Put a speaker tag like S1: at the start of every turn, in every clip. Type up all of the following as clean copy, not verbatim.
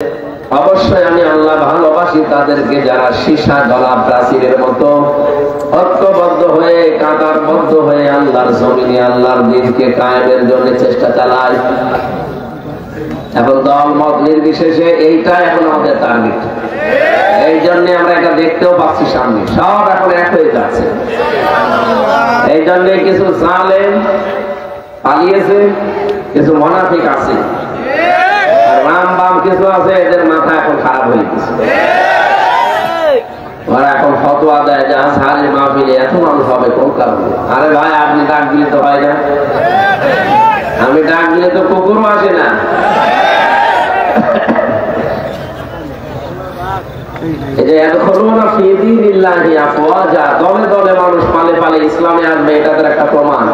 S1: অবশ্যই আমি আল্লাহ ভালোবাসি তাদেরকে যারা সীসা গলা প্রাচীরের মতো ঐক্যবদ্ধ হয়ে কাতারবদ্ধ হয়ে আল্লাহর জমিনে আল্লাহর দ্বীনকে কায়েমের জন্য চেষ্টা চালায়। এখন দল মত নির্বিশেষে এইটা এখন আমাদের টার্গেট। এই জন্য আমরা এটা দেখতেও পাচ্ছি সামনে সব এখন এক হয়ে যাচ্ছে। এই জন্য কিছু জালেম পালিয়েছে, কিছু মুনাফিক আছে, আর রাম বাম কিছু আছে, এদের মাথা এখন খারাপ হয়ে গেছে। ওরা এখন ফতোয়া দেয় যে আজহারের মাহফিলে এত মানুষ হবে কোন কারণে? আরে ভাই, আপনি ডাক দিলে তো হয় না, আমি ডাক দিলে তো কুকুরও আসে না। দলে দলে মানুষ পালে পালে ইসলামে আসবে, এটা একটা প্রমাণ।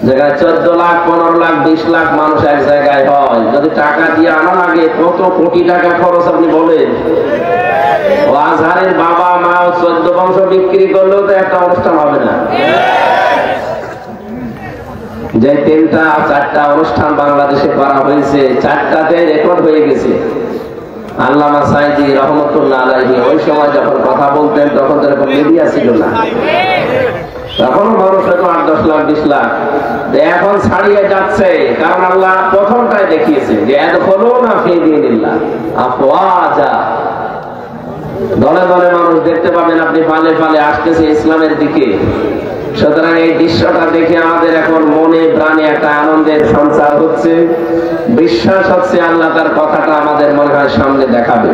S1: জায়গায় 14 লাখ 15 লাখ 20 লাখ মানুষ এক জায়গায় হয়, যদি টাকা দিয়ে আনা লাগে কত কোটি টাকা খরচ আপনি বলেন। ও আজহারের বাবা মা 14 বংশ বিক্রি করলেও তো একটা অনুষ্ঠান হবে না। যে 3টা 4টা অনুষ্ঠান বাংলাদেশে করা হয়েছে, 4টাতে রেকর্ড হয়ে গেছে। আল্লামা সাইদি রহমতুল্লাহ আলাইহি ওই সময় যখন কথা বলতেন তখন তো এরকম মিডিয়া ছিল না, তখন মানুষ হয়তো 8-10 লাখ 20 লাখ। এখন ছাড়িয়ে যাচ্ছে, কারণ আল্লাহ প্রথমটাই দেখিয়েছে যে ইয়াদখুলুনা ফি দীনিল্লাহ আফওয়াজা। দলে দলে মানুষ দেখতে পাবেন আপনি, পালে পালে আসতেছে ইসলামের দিকে। সুতরাং এই দৃশ্যটা দেখে আমাদের এখন মনে প্রাণে একটা আনন্দের সঞ্চার হচ্ছে, বিশ্বাস হচ্ছে আল্লাহ তার কথাটা আমাদের মনে হয় সামনে দেখাবে।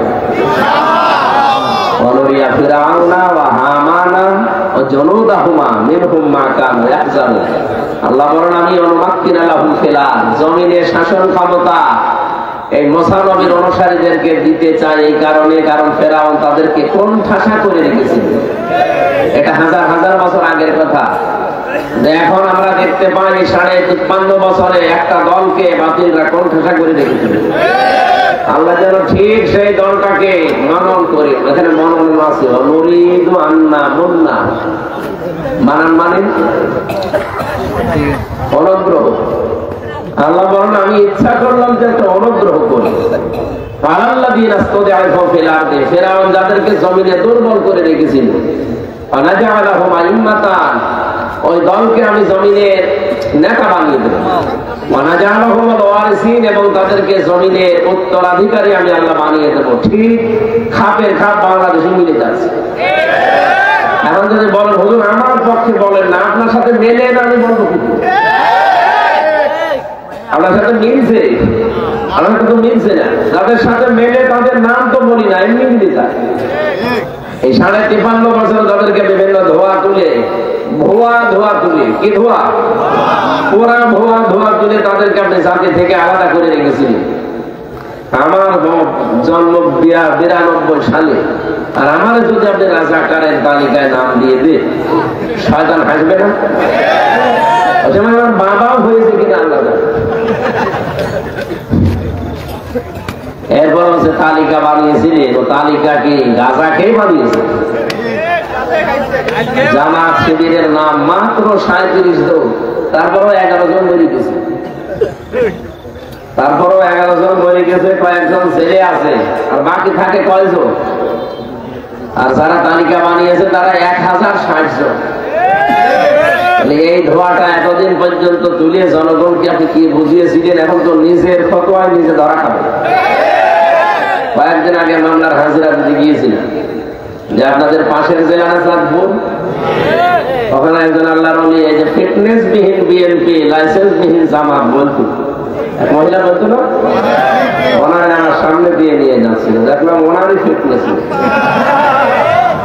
S1: অনুরিয়া ফিরাউনা ওয়া হামানা ওয়া জুনুদাহুমা মিনহুম মা কানু ইয়াহজারুন। আল্লাহ বলেন, আমি অনুমাক্কিনা লাহুম ফিল আরদ, জমিনে শাসন ক্ষমতা এই মুসা নবীর অনুসারীদেরকে দিতে চাই এই কারণে, কারণ ফেরাউন তাদেরকে কোণঠাসা করে রেখেছিল। এটা হাজার হাজার বছর আগের কথা। এখন আমরা দেখতে পাই 53 বছরে একটা দলকে বাতিলরা কোণঠাসা করে রেখেছিল। আল্লাহ যেন ঠিক সেই দলটাকে মানন করে, এখানে মনন আছে, নুরিদু আন্না মুন্না, মানন মানে অনুগ্রহ। আল্লাহ বলেন, আমি ইচ্ছা করলাম যে একটা অনুগ্রহ করি। আল্লাযীনা ইসতাদআফু ফিল আরদি, ফিরআউন যাদেরকে জমিনে দুর্বল করে রেখেছিল, আনাজআলাহুম আইম্মাতান, ওই দলকে আমি জমিনের নেতা বানিয়ে দেব। ওয়ানাজআলাহুম ওয়ারিসিন, এবং তাদেরকে জমিনের উত্তরাধিকারী আমি আল্লাহ বানিয়ে দেব। ঠিক খাপের খাপ বাংলাদেশে মিলে যাচ্ছে। এখন যদি বলেন হুজুর আমার পক্ষে বলেন না, আপনার সাথে মেলে না, আমি বলবো আপনার সাথে মিলছে, আমার সাথে মিলছে না। যাদের সাথে মেলে তাদের নাম তো বলি না, এমনি মিলে যায়। এই 53 বছর যাদেরকে বিভিন্ন ধোয়া তুলে, ধোয়া তুলে, কি ধোয়া, পুরা ধোয়া তুলে তাদেরকে আপনি জাতি থেকে আলাদা করে রেখেছিলেন। আমার জন্ম 92 সালে, আর আমার যদি আপনি রাজাকারের তালিকায় নাম দিয়ে দেন, শয়তান হাসবে না? আমার বাবাও হয়েছে কিনা আল্লাহ জানে। এরপর হচ্ছে তালিকা বানিয়েছিলেন, ও তালিকা কি গাজাকেই বানিয়েছে? জামাত শিবিরের নাম মাত্র 37 জন, তারপরও 11 জন মরে গেছে। কয়েকজন ছেলে আছে, আর বাকি থাকে কয়জন? আর যারা তালিকা বানিয়েছে তারা 1060 জন। এই ধোয়াটা এতদিন পর্যন্ত তুলে জনগণকে আপনি কি বুঝিয়েছিলেন? এখন তো নিজের ফতোয়ায় নিজে ধরা খাবে। কয়েকদিন আগে মামলার হাজিরা দিতে গিয়েছিলাম যে আপনাদের পাশের জেলা না চাঁদপুর, ওখানে একজন আল্লাহর ওলি, এই যে ফিটনেস বিহীন বিএনপি, লাইসেন্স বিহীন জামাত বলতো, এক মহিলা বলতো না, ওনারা আমার সামনে দিয়ে নিয়ে যাচ্ছিল। দেখলাম ওনারই ফিটনেস,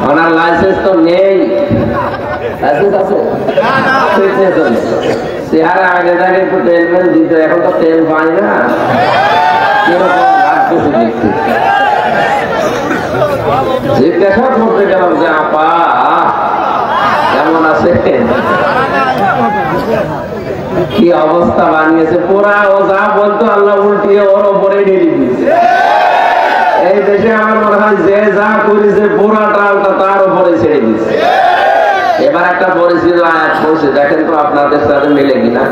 S1: ওনার লাইসেন্স তো নেই। লাইসেন্স আছে, চেহারা আগে থাকে একটু তেল মেল দিত, এখন তো তেল পাই না, কিরকম লাগতেছে দেখতে। জিজ্ঞাসা করতে গেলাম যে আপা কেমন আছে, কি অবস্থা বানিয়েছে পুরা। ও যা বলতো আল্লাহ উল্টিয়ে ওর ওপরে ঢেলে দিয়েছে। এই দেশে আমার মনে হয় যে যা করেছে পুরাটা তার উপরে ছেড়ে দিচ্ছে। এবার একটা পরিচিত আয়াত বলছে, দেখেন তো আপনাদের সাথে মিলে কিনা।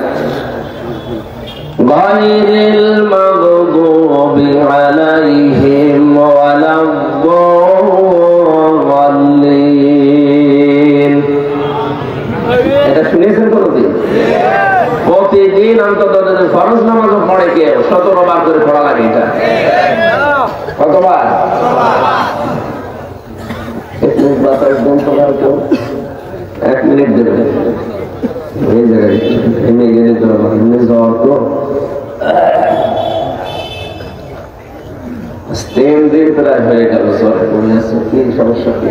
S1: গায়রিল মাগদুব কতবার করে পড়া লাগে এটা? কতবার? এক মিনিট দেবে এই জায়গায় এমনি গেলে তো এমনি যাওয়ার তো 3 দিন প্রায় হয়ে গেল জ্বরে পড়ে আছে। কি সমস্যা? কি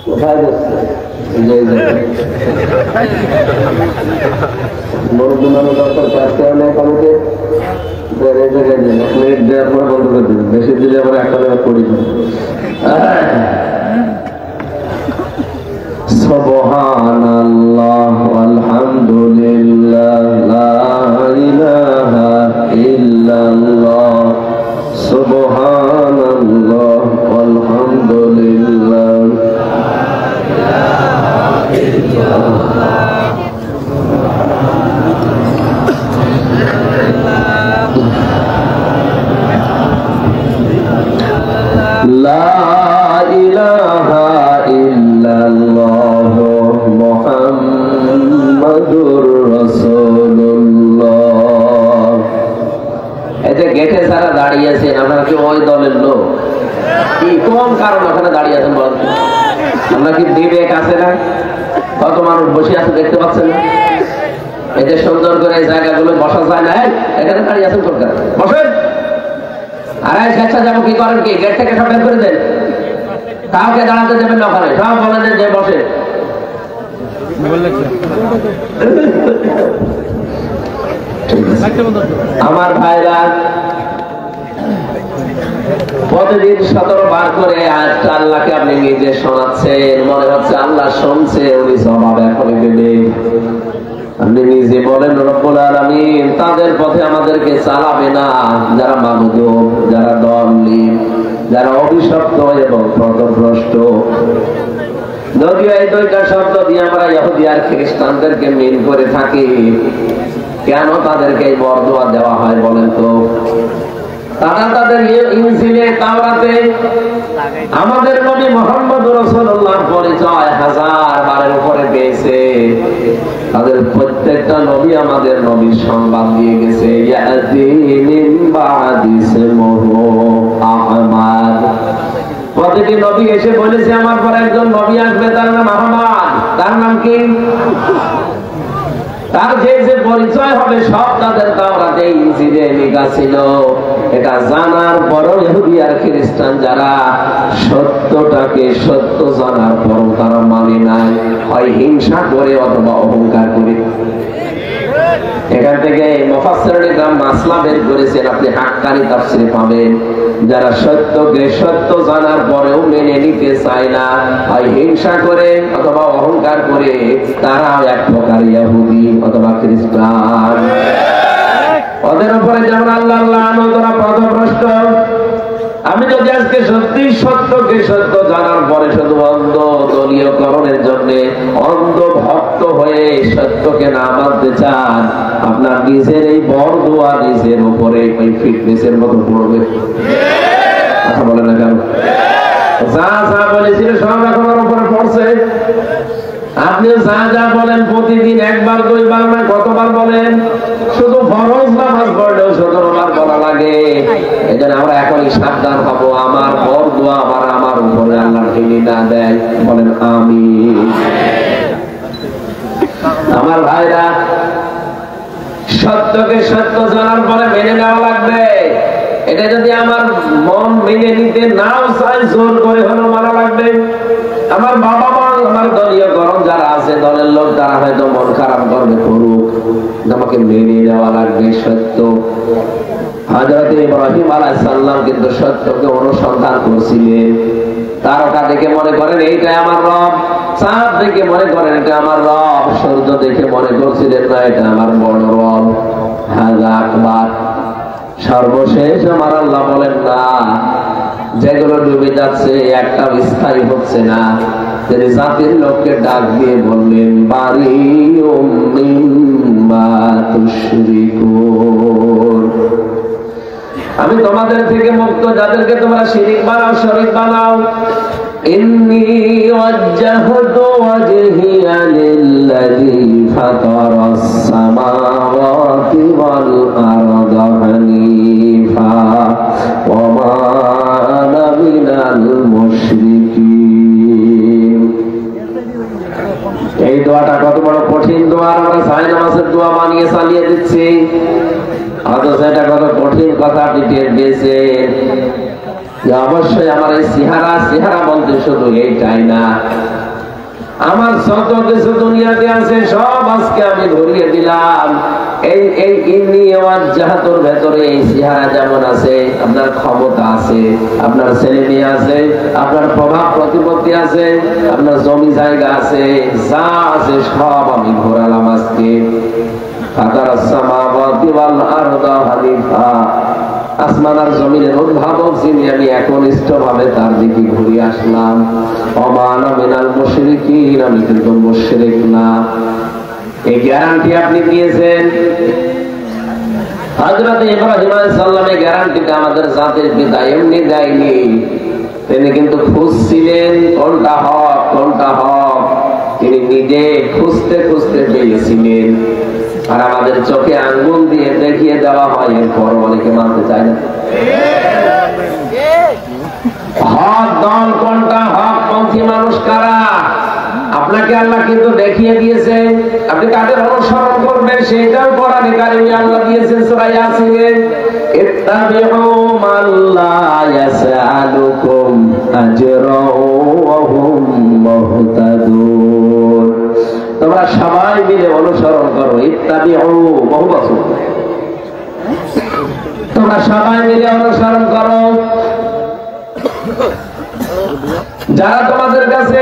S1: কোথায় যাচ্ছে? মুরব্বী মানুষ দরকার কাজকে অনেক আমাকে জায়গায় দিন, মিনিট দেওয়ার পরে বন্ধ করে দিন, বেশি দিলে আমরা একটা জায়গায় পড়ি। সুবহানাল্লাহ আলহামদুলিল্লাহ লা ইলাহা ইল্লাল্লাহ সুবহানাল্লাহ আলহামদুলিল্লাহ লা ইলাহা ইল্লাল্লাহ মুহাম্মাদুর রাসূলুল্লাহ। এই যে গেটে যারা দাঁড়িয়ে আছেন আপনারা কি ওই দলের লোক? কি কোন কারণ ওখানে দাঁড়িয়ে আছেন বলেন? আমরা কি বিবেক আছে না? কত মানুষ বসে আছে দেখতে পাচ্ছেন না? এই যে সুন্দর করে এই জায়গাগুলো বসা যায় না, এখানে দাঁড়িয়ে আছেন কোন কারণে? বসেন। আরে স্বেচ্ছা যাবো কি করেন? কি গেট থেকে সব বের করে দেন, কাউকে দাঁড়াতে দেবেন না, ওখানে সব বলে দেন যে বসে। আমার ভাইরা প্রতিদিন 17 বার করে আয়াতটা আল্লাহকে আপনি নিজে শোনাচ্ছেন, মনে হচ্ছে আল্লাহ শুনছে, উনি জবাব এখনই দেবেন। আপনি নিজে বলেন রব্বুল আলামিন তাদের পথে আমাদেরকে চালাবে না যারা মাগযুব, যারা দলিল, যারা অভিশপ্ত এবং পথভ্রষ্ট। যদিও এই দুইটা শব্দ দিয়ে আমরা ইহুদি আর খ্রিস্টানদেরকে মিল করে থাকি, কেন তাদেরকে এই বরদোয়া দেওয়া হয় বলেন তো? তারা তাদের ইনজিলে তাওরাতে আমাদের নবী মুহাম্মদ রাসূলুল্লাহর পরিচয় 1000 বারের উপরে পেয়েছে। তাদের প্রত্যেকটা নবী আমাদের নবীর সংবাদ দিয়ে গেছে। ইয়াতি মিন বাদি ইসমুহু আহমদ। প্রতিটি নবী এসে বলেছে আমার পরে একজন নবী আসবে, তার নাম আহমদ। তার নাম কি? তার যে যে পরিচয় হবে সব তাদের তাওরাতে ইনজিলে লেখা ছিল। এটা জানার পরও ইহুদি আর খ্রিস্টান যারা সত্যটাকে সত্য জানার পরও তারা মানে নাই, হয় হিংসা করে অথবা অহংকার করে। এখান থেকে মুফাসসিরিন ইকরাম মাসলা বের করেছেন, আপনি হাক্কানি তাফসীরে পাবেন। যারা সত্যকে সত্য জানার পরেও মেনে নিতে চায় না, হয় হিংসা করে অথবা অহংকার করে, তারা এক প্রকার ইহুদি অথবা খ্রিস্টান। ওদের উপরে যেমন আল্লাহর লানত, ওরা পথভ্রষ্ট। আমি যদি আজকে সত্যি সত্যকে সত্য জানার পরে শুধু অন্ধ দলীয়করণের জন্য অন্ধ ভক্ত হয়ে সত্যকে না মানতে চান, আপনার নিজের এই বরদোয়া নিজের উপরে ওই ফিটনেসের মতো পড়বে। কথা বলে না কেন? যা যা বলেছিল সব এখন ওর উপরে পড়ছে। আপনি যা যা বলেন প্রতিদিন একবার দুইবার না কতবার বলেন? শুধু ফরজ নামাজ পড়লেও 17 বার বলা লাগে। এই জন্য আমরা এখনই সাবধান হব, আমার বরদোয়া আমার উপরে আল্লাহ ঢেলে না দেয়। বলেন আমিন। আমার ভাইরা, সত্যকে সত্য জানার পরে মেনে নেওয়া লাগবে। এটা যদি আমার মন মেনে নিতে নাও চাই, জোর করে হলেও মানা লাগবে। আমার বাবা মা, আমার দলীয় গরম যারা আছে, দলের লোক, তারা হয়তো মন খারাপ করবে, করুক, আমাকে মেনে নেওয়া লাগবে সত্য। হযরত ইব্রাহিম আলাইহিস সালাম কিন্তু সত্যকে অনুসন্ধান করছিলেন। তারকা দেখে মনে করেন এইটাই আমার রব, চাঁদ দেখে মনে করেন এটা আমার রব, সূর্য দেখে মনে করছিলেন না এটা আমার বড় রব। হাযা আকবার। সর্বশেষ আমার আল্লাহ বলেন না, যেগুলো ডুবে যাচ্ছে একটাও স্থায়ী হচ্ছে না। তিনি জাতির লোককে ডাক দিয়ে বললেন, বারিউম মিম্মা তুশরিকুন। আমি তোমাদের থেকে মুক্ত, যাদেরকে তোমরা শিরিক বানাও, শরীক বানাও। إني وجهت وجهي للذي فطر السماوات والأرض حنيفا وما أنا من المشركين. এই দোয়াটা কত বড় কঠিন দোয়া, আমরা সাই নামাজের দোয়া বানিয়ে চালিয়ে দিচ্ছি, অথচ এটা কত কঠিন কথা আপনি টের পেয়েছেন। অবশ্যই আমার এই চেহারা বলতে শুধু এইটাই না, আমার যত কিছু দুনিয়াতে আছে সব আজকে আমি ধরিয়ে দিলাম। এই ইন্নি ওয়াজ্জাহাতুর ভেতরে এই চেহারা যেমন আছে, আপনার ক্ষমতা আছে, আপনার ছেলে মেয়ে আছে, আপনার প্রভাব প্রতিপত্তি আছে, আপনার জমি জায়গা আছে, যা আছে সব আমি ঘোরালাম আজকে। ফাতারাস সামাওয়াতি ওয়াল আরদা হানিফা, আসমান আর জমিনের উদ্ভাবক যিনি, আমি একনিষ্ঠভাবে তার দিকে ঘুরে আসলাম। ওমা আনা মিনাল মুশরিকিন, আমি কিন্তু মুশরিক না। এই গ্যারান্টি আপনি দিয়েছেন। হযরত ইব্রাহিম আলাইহিস সালাম এই গ্যারান্টিটা আমাদের জাতির পিতা এমনি দেয়নি, তিনি কিন্তু খুঁজছিলেন কোনটা হক কোনটা হক, তিনি নিজে খুঁজতে খুঁজতে পেয়েছিলেন। আর আমাদের চোখে আঙ্গুল দিয়ে দেখিয়ে দেওয়া হয়, এরপর অনেকে মানতে চায় না। হক দল কোনটা, হক পন্থী মানুষ কারা, আপনাকে আল্লাহ কিন্তু দেখিয়ে দিয়েছে। আপনি কাদের অনুসরণ করবেন সেটাও কোরআনে কারিমে আল্লাহ দিয়েছেন সূরা ইয়াসিনে, ইত্তাবিউ মান লা ইয়াসআলুকুম আজরা ওয়া হুম মুহতাদুন। তোমরা সবাই মিলে অনুসরণ করো, ইত্তাবিউ বহু বছর, তোমরা সবাই মিলে অনুসরণ করো যারা তোমাদের কাছে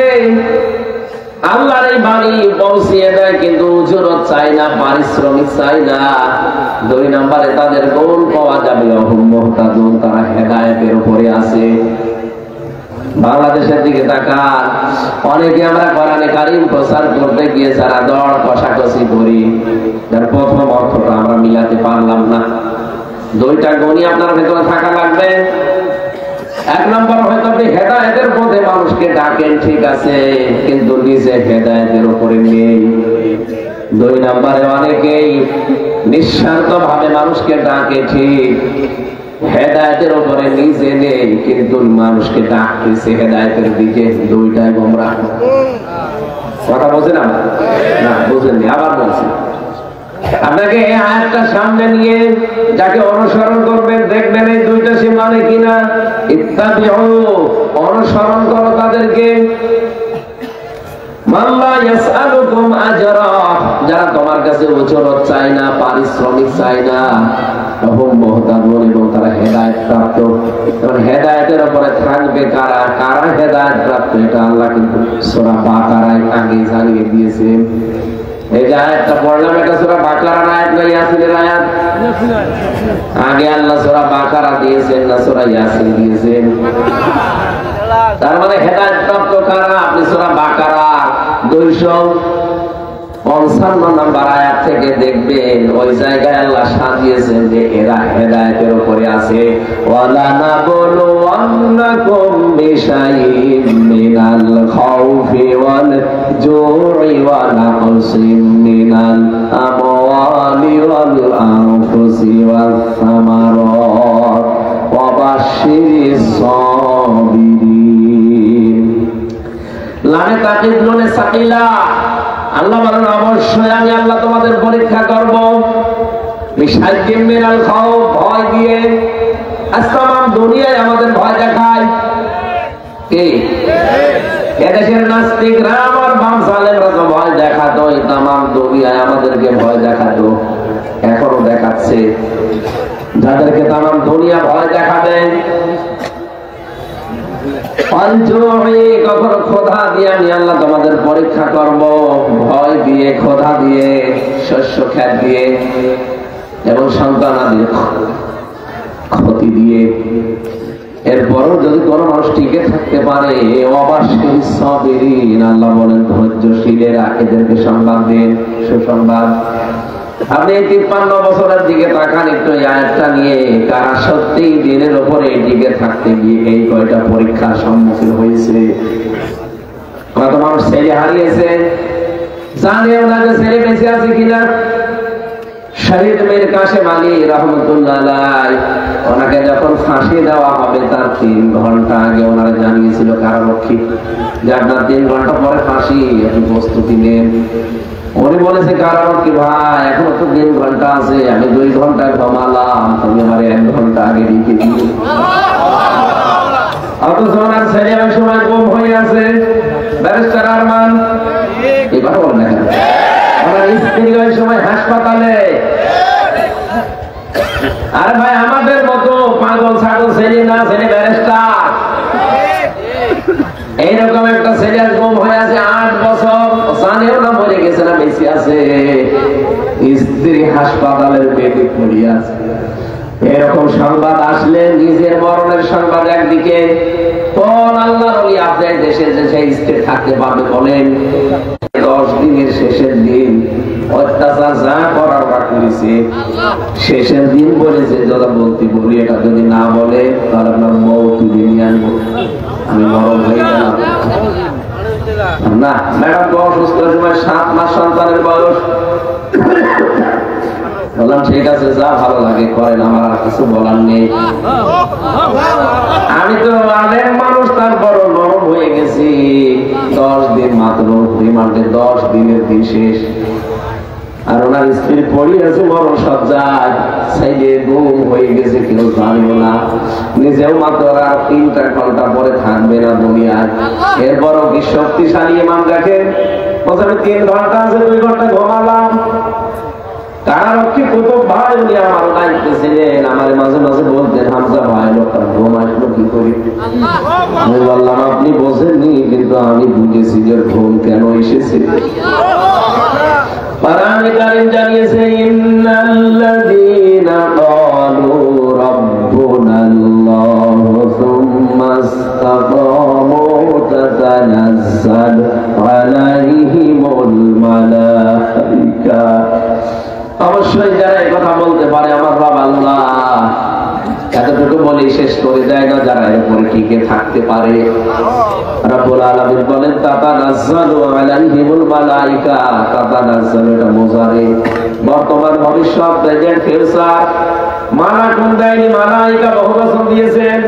S1: আল্লাহর এই বাণী পৌঁছিয়ে দেয়, কিন্তু উজরত চাই না, পারিশ্রমিক চাই না। 2 নম্বরে তাদের গুণ পাওয়া যাবে অহুম মুহতাদুন, তারা হেদায়েতের উপরে আছে। বাংলাদেশের দিকে তাকান, অনেকে আমরা কোরআনে কারীম প্রচার করতে গিয়ে যারা দড় কষাকষি করি, তার প্রথম অর্থটা আমরা মিলাতে পারলাম না। 2টা গুণই আপনার ভেতরে থাকা লাগবে। 1 নম্বর, হয়তো আপনি হেদায়েতের পথে মানুষকে ডাকেন, ঠিক আছে, কিন্তু নিজে হেদায়েতের উপরে নেই। 2 নম্বরে, অনেকেই নিঃস্বার্থ ভাবে মানুষকে ডাকে, ঠিক, হেদায়েতের উপরে নিজে নেই, কিন্তু মানুষকে ডাকতেছে হেদায়েতের দিকে। 2টাই গোমরাহ। কথা বোঝেন না? বুঝেননি, আবার বলছি। আপনাকে এই আয়াতটা সামনে নিয়ে যাকে অনুসরণ করবেন, দেখবেন এই 2টা সে মানে কিনা। ইত্তাবিউ, অনুসরণ করো তাদেরকে। মান লা ইয়াসআলুকুম আজরা, যারা তোমার কাছে উজরত চায় না, পারিশ্রমিক চায় না। ওহুম মুহতাদুন, এবং তারা হেদায়েত প্রাপ্ত। এবং হেদায়েতের উপরে থাকবে কারা, কারা হেদায়েত প্রাপ্ত, এটা আল্লাহ কিন্তু সূরা বাকারায় আগে জানিয়ে দিয়েছেন। এই যে আয়াতটা পড়লাম, এটা সূরা বাকারার আয়াত না ইয়াসিনের আয়াত? আগে আল্লাহ সূরা বাকারা দিয়েছেন না সূরা ইয়াসিন দিয়েছেন? তার মানে হেদায়েত প্রাপ্ত কারা? আপনি সূরা বাকারা 255 নম্বর আয়াত থেকে দেখবেন, ওই জায়গায় আল্লাহ সাজিয়েছেন যে এরা হেদায়েতের উপরে আছে। ওয়ালা নাবলুওয়ান্নাকুম বিশাইইন মিনাল খাউফি ওয়াল জু'i ওয়া নাকসিম মিনাল আমওয়ালি ওয়াল আনফুসি ওয়াস সামারাত ওয়া বাশশিরিস সাবিরিন। লানে তাকিদ লুনে সাকিলা, আল্লাহ বলেন অবশ্যই আমি আল্লাহ তোমাদের পরীক্ষা করব। বিশাইইন মিনাল খাউফ, ভয় দিয়ে। আসমান দুনিয়ায় আমাদের ভয় দেখায় কে? এদেশের নাস্তিকরা, আমার বাম সালেমরা তো ভয় দেখাতো, তামাম দুনিয়ায় আমাদেরকে ভয় দেখাতো, এখনো দেখাচ্ছে। যাদেরকে তামাম দুনিয়া ভয় দেখাবে, কখনো ক্ষোধা দিয়ে আমি আল্লাহ তোমাদের পরীক্ষা করব, ভয় দিয়ে, ক্ষোধা দিয়ে, শস্য খ্যাত দিয়ে, এবং সন্তানাদি ক্ষতি দিয়ে। এরপরও যদি কোনো মানুষ টিকে থাকতে পারে, ওয়াবাশশিরিস সাবিরিন, আল্লাহ বলেন ধৈর্যশীলেরা, এদেরকে সংবাদ দেন, সুসংবাদ। আপনি 53 বছরের দিকে তাকান একটু, এই আয়াতটা নিয়ে কারা সত্যি দিনের উপরে টিকে থাকতে গিয়ে এই কয়টা পরীক্ষার সম্মুখীন হয়েছে। কত মানুষ ছেলে হারিয়েছে, জানেও না যে ছেলে বেঁচে আছে কিনা। শহীদ মীর কাসেম আলী রহমতুল্লাহ আলাইহি, ওনাকে যখন ফাঁসি দেওয়া হবে তার 3 ঘন্টা আগে ওনারা জানিয়েছিল কারারক্ষী যে আপনার 3 ঘন্টা পরে ফাঁসি, আপনি প্রস্তুতি নেন। উনি বলেছে কারারক্ষী ভাই এখনো তো 3 ঘন্টা আছে, আমি 2 ঘন্টা ঘুমালাম, তুমি আমার 1 ঘন্টা আগে রেখে দিও। অথচ ওনার ছেলে ওই সময় গুম হয়ে আছে, ব্যারিস্টার আরমান। এবার বলেন না, ওনার স্ত্রী ওই সময় হাসপাতালে। আরে ভাই আমাদের মতো পাগল ছাগল ছেলে না, ছেলে ব্যারিস্টার। এইরকম একটা ছেলে গুম হয়ে আছে 8 বছর, জানেও না মরে গেছে না বেঁচে আছে, স্ত্রী হাসপাতালের বেডে পড়ে আছে। এরকম সংবাদ আসলে নিজের মরণের সংবাদ একদিকে, কোন আল্লাহর ওলি আপনার দেশে যে সেই স্ত্রী থাকতে পারবে বলেন? 10 দিনের শেষের দিন অত্যাচার যা করার করেছে, শেষের দিন বলেছে দাদা বলতে বলি, এটা যদি না বলে তাহলে আপনার বউ তুলে নিয়ে আনবো, আমি মরণ হয়ে গেলাম না। ম্যাডাম তো অসুস্থ সময় 7 মাস সন্তানের বয়স। বললাম ঠিক আছে যা ভালো লাগে করেন, আমার আর কিছু বলার নেই। আমি তো আলেম মানুষ, তারপর নরম হয়ে গেছি। 10 দিন মাত্র রিমান্ডে, 10 দিনের দিন শেষ। আর ওনার স্ত্রী পড়ে আছে মরণ সজ্জায়, সাইডে গুম হয়ে গেছে, কেউ জানেও না, নিজেও মাত্র আর 3টা ঘন্টা পরে থাকবে না দুনিয়ায়। এরপরও কি শক্তিশালী ইমাম দেখেন, বলছে 3 ঘন্টা আছে, 2 ঘন্টা ঘুমালাম। কারারক্ষী কুতুব ভাই উনি আমার দায়িত্বে ছিলেন, আমার মাঝে মাঝে বলতেন হামজা ভাই লোকটা ঘুম আসলো কি করি। আমি বললাম আপনি বোঝেননি, কিন্তু আমি বুঝেছি যে ঘুম কেন এসেছে। কোরআন কারীম জানিয়েছে ইন্নাল্লাযীনা ক্বালু রাব্বুনাল্লাহু সুম্মা ইসতাকামু তাতানাজ্জালু আলাইহিমুল মালায়েকা। অবশ্যই যারা এই কথা বলতে পারে আমার রব আল্লাহ, এতটুকু বলে শেষ করে দেয় না, যারা এর উপরে টিকে থাকতে পারে। রব্বুল আলামিন বলেন তাতানাজ্জালু আলাইহিমুল মালায়েকা। তাতানাজ্জালু এটা মুজারে, বর্তমান ভবিষ্যৎ প্রেজেন্ট ফিউচার। মালাকুন দেয়নি, মালায়েকা বহুবচন দিয়েছেন।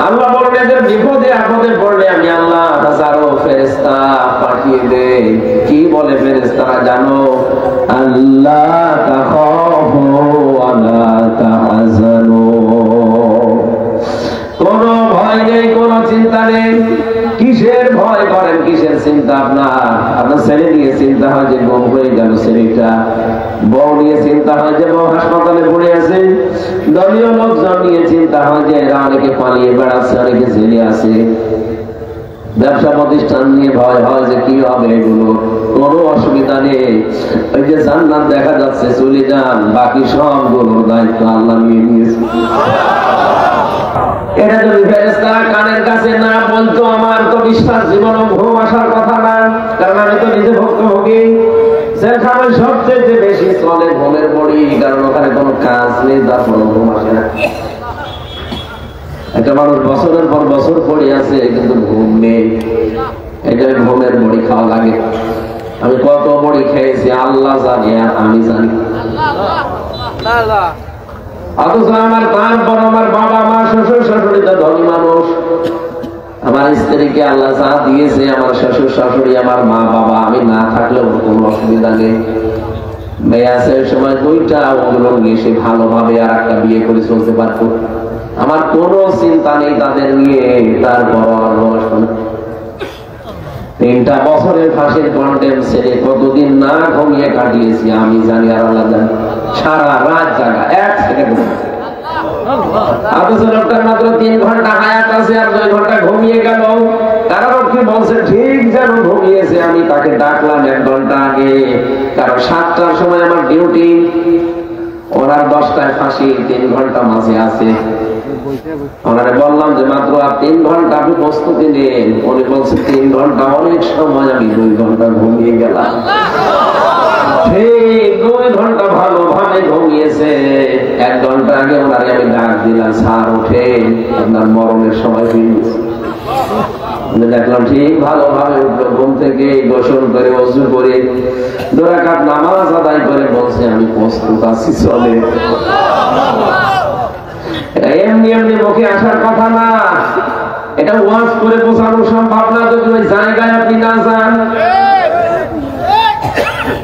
S1: আল্লাহ বলেন এদের বিপদে আপদে পড়লে আমি আল্লাহ হাজারো ফেরেশতা পাঠিয়ে দেই। কি বলে ফেরেশতারা জানো? আল্লাহ তাখাফু ওয়া লা তাহজানু। কোনো ভয় নেই, কোনো চিন্তা নেই। কিসের ভয় করেন, কিসের চিন্তা? আপনার ছেলে নিয়ে চিন্তা হয় যে গুম হয়ে গেল ছেলেটা, বউ নিয়ে চিন্তা হয় যে বউ হাসপাতালে পড়ে আছে, দলীয় লোকজন নিয়ে চিন্তা হয় যে এরা অনেকে পালিয়ে বেড়াচ্ছে, অনেকে জেলে আছে, ব্যবসা প্রতিষ্ঠান নিয়ে ভয় হয় যে কি হবে। এগুলো কোনো অসুবিধা নেই। ওই যে জান্নাত দেখা যাচ্ছে, চলে যান, বাকি সবগুলোর দায়িত্ব আল্লাহ নিয়ে নিয়েছে। এটা যদি ফেরেশতারা কানের কাছে না বলতো, আমার তো বিশ্বাস জীবন ঘুম আসার কথা না, কারণ আমি তো নিজে ভুক্তভোগী। সেখানে সবচেয়ে বেশি চলে ঘুমের বড়ি, কারণ ওখানে কোনো কাজ নেই, তারপর ঘুম আসে না। একটা মানুষ বছরের পর বছর পড়ে আছে কিন্তু ঘুম নেই, এটা ঘুমের বড়ি খাওয়া লাগে। আমি কত বড়ি খেয়েছি আল্লাহ জানে, আর আমি জানি। অথচ আমার তারপর আমার বাবা মা শ্বশুর শাশুড়ি তো ধনী মানুষ, আমার স্ত্রীকে আল্লাহ যা দিয়েছে, আমার শ্বশুর শাশুড়ি, আমার মা বাবা, আমি না থাকলেও কোনো অসুবিধা নেই। মেয়ে আছে ওই সময় 2টা, ওগুলো নিয়ে সে ভালোভাবে আর একটা বিয়ে করে চলতে পারতো। আমার কোনো চিন্তা নেই তাদের নিয়ে। তারপর 3টা বছরের ফাঁসির কন্টেম ছেড়ে কতদিন না ঘুমিয়ে কাটিয়েছি আমি জানি, আর আল্লাহ জানি। সারা রাত জাগা, 1 সেকেন্ড। অথচ লোকটার মাত্র 3 ঘন্টা হায়াত আছে, আর 2 ঘন্টা ঘুমিয়ে গেল। কারারক্ষী বলছে ঠিক যেন ঘুমিয়েছে। আমি তাকে ডাকলাম 1 ঘন্টা আগে, কারণ 7টার সময় আমার ডিউটি, ওনার 10টায় ফাঁসি, 3 ঘন্টা মাঝে আছে। ওনারে বললাম যে মাত্র আর 3 ঘন্টা, আপনি প্রস্তুতি নেন। উনি বলছে 3 ঘন্টা অনেক সময়, আমি 2 ঘন্টা ঘুমিয়ে গেলাম। ঠিক 2 ঘন্টা দিলাম, স্যার ওঠেন, আপনার মরণের সময় হয়ে গেছে। দেখলাম ঠিক ভালোভাবে উঠলো, ঘুম থেকে গোসল করে ওযু করে 2 রাকাত নামাজ আদায় করে বলছে আমি প্রস্তুত আছি, চলে। এমনি এমনি মুখে আসার কথা না, এটা ওয়াজ করে বোঝানো সম্ভব না যদি ওই জায়গায় আপনি না যান।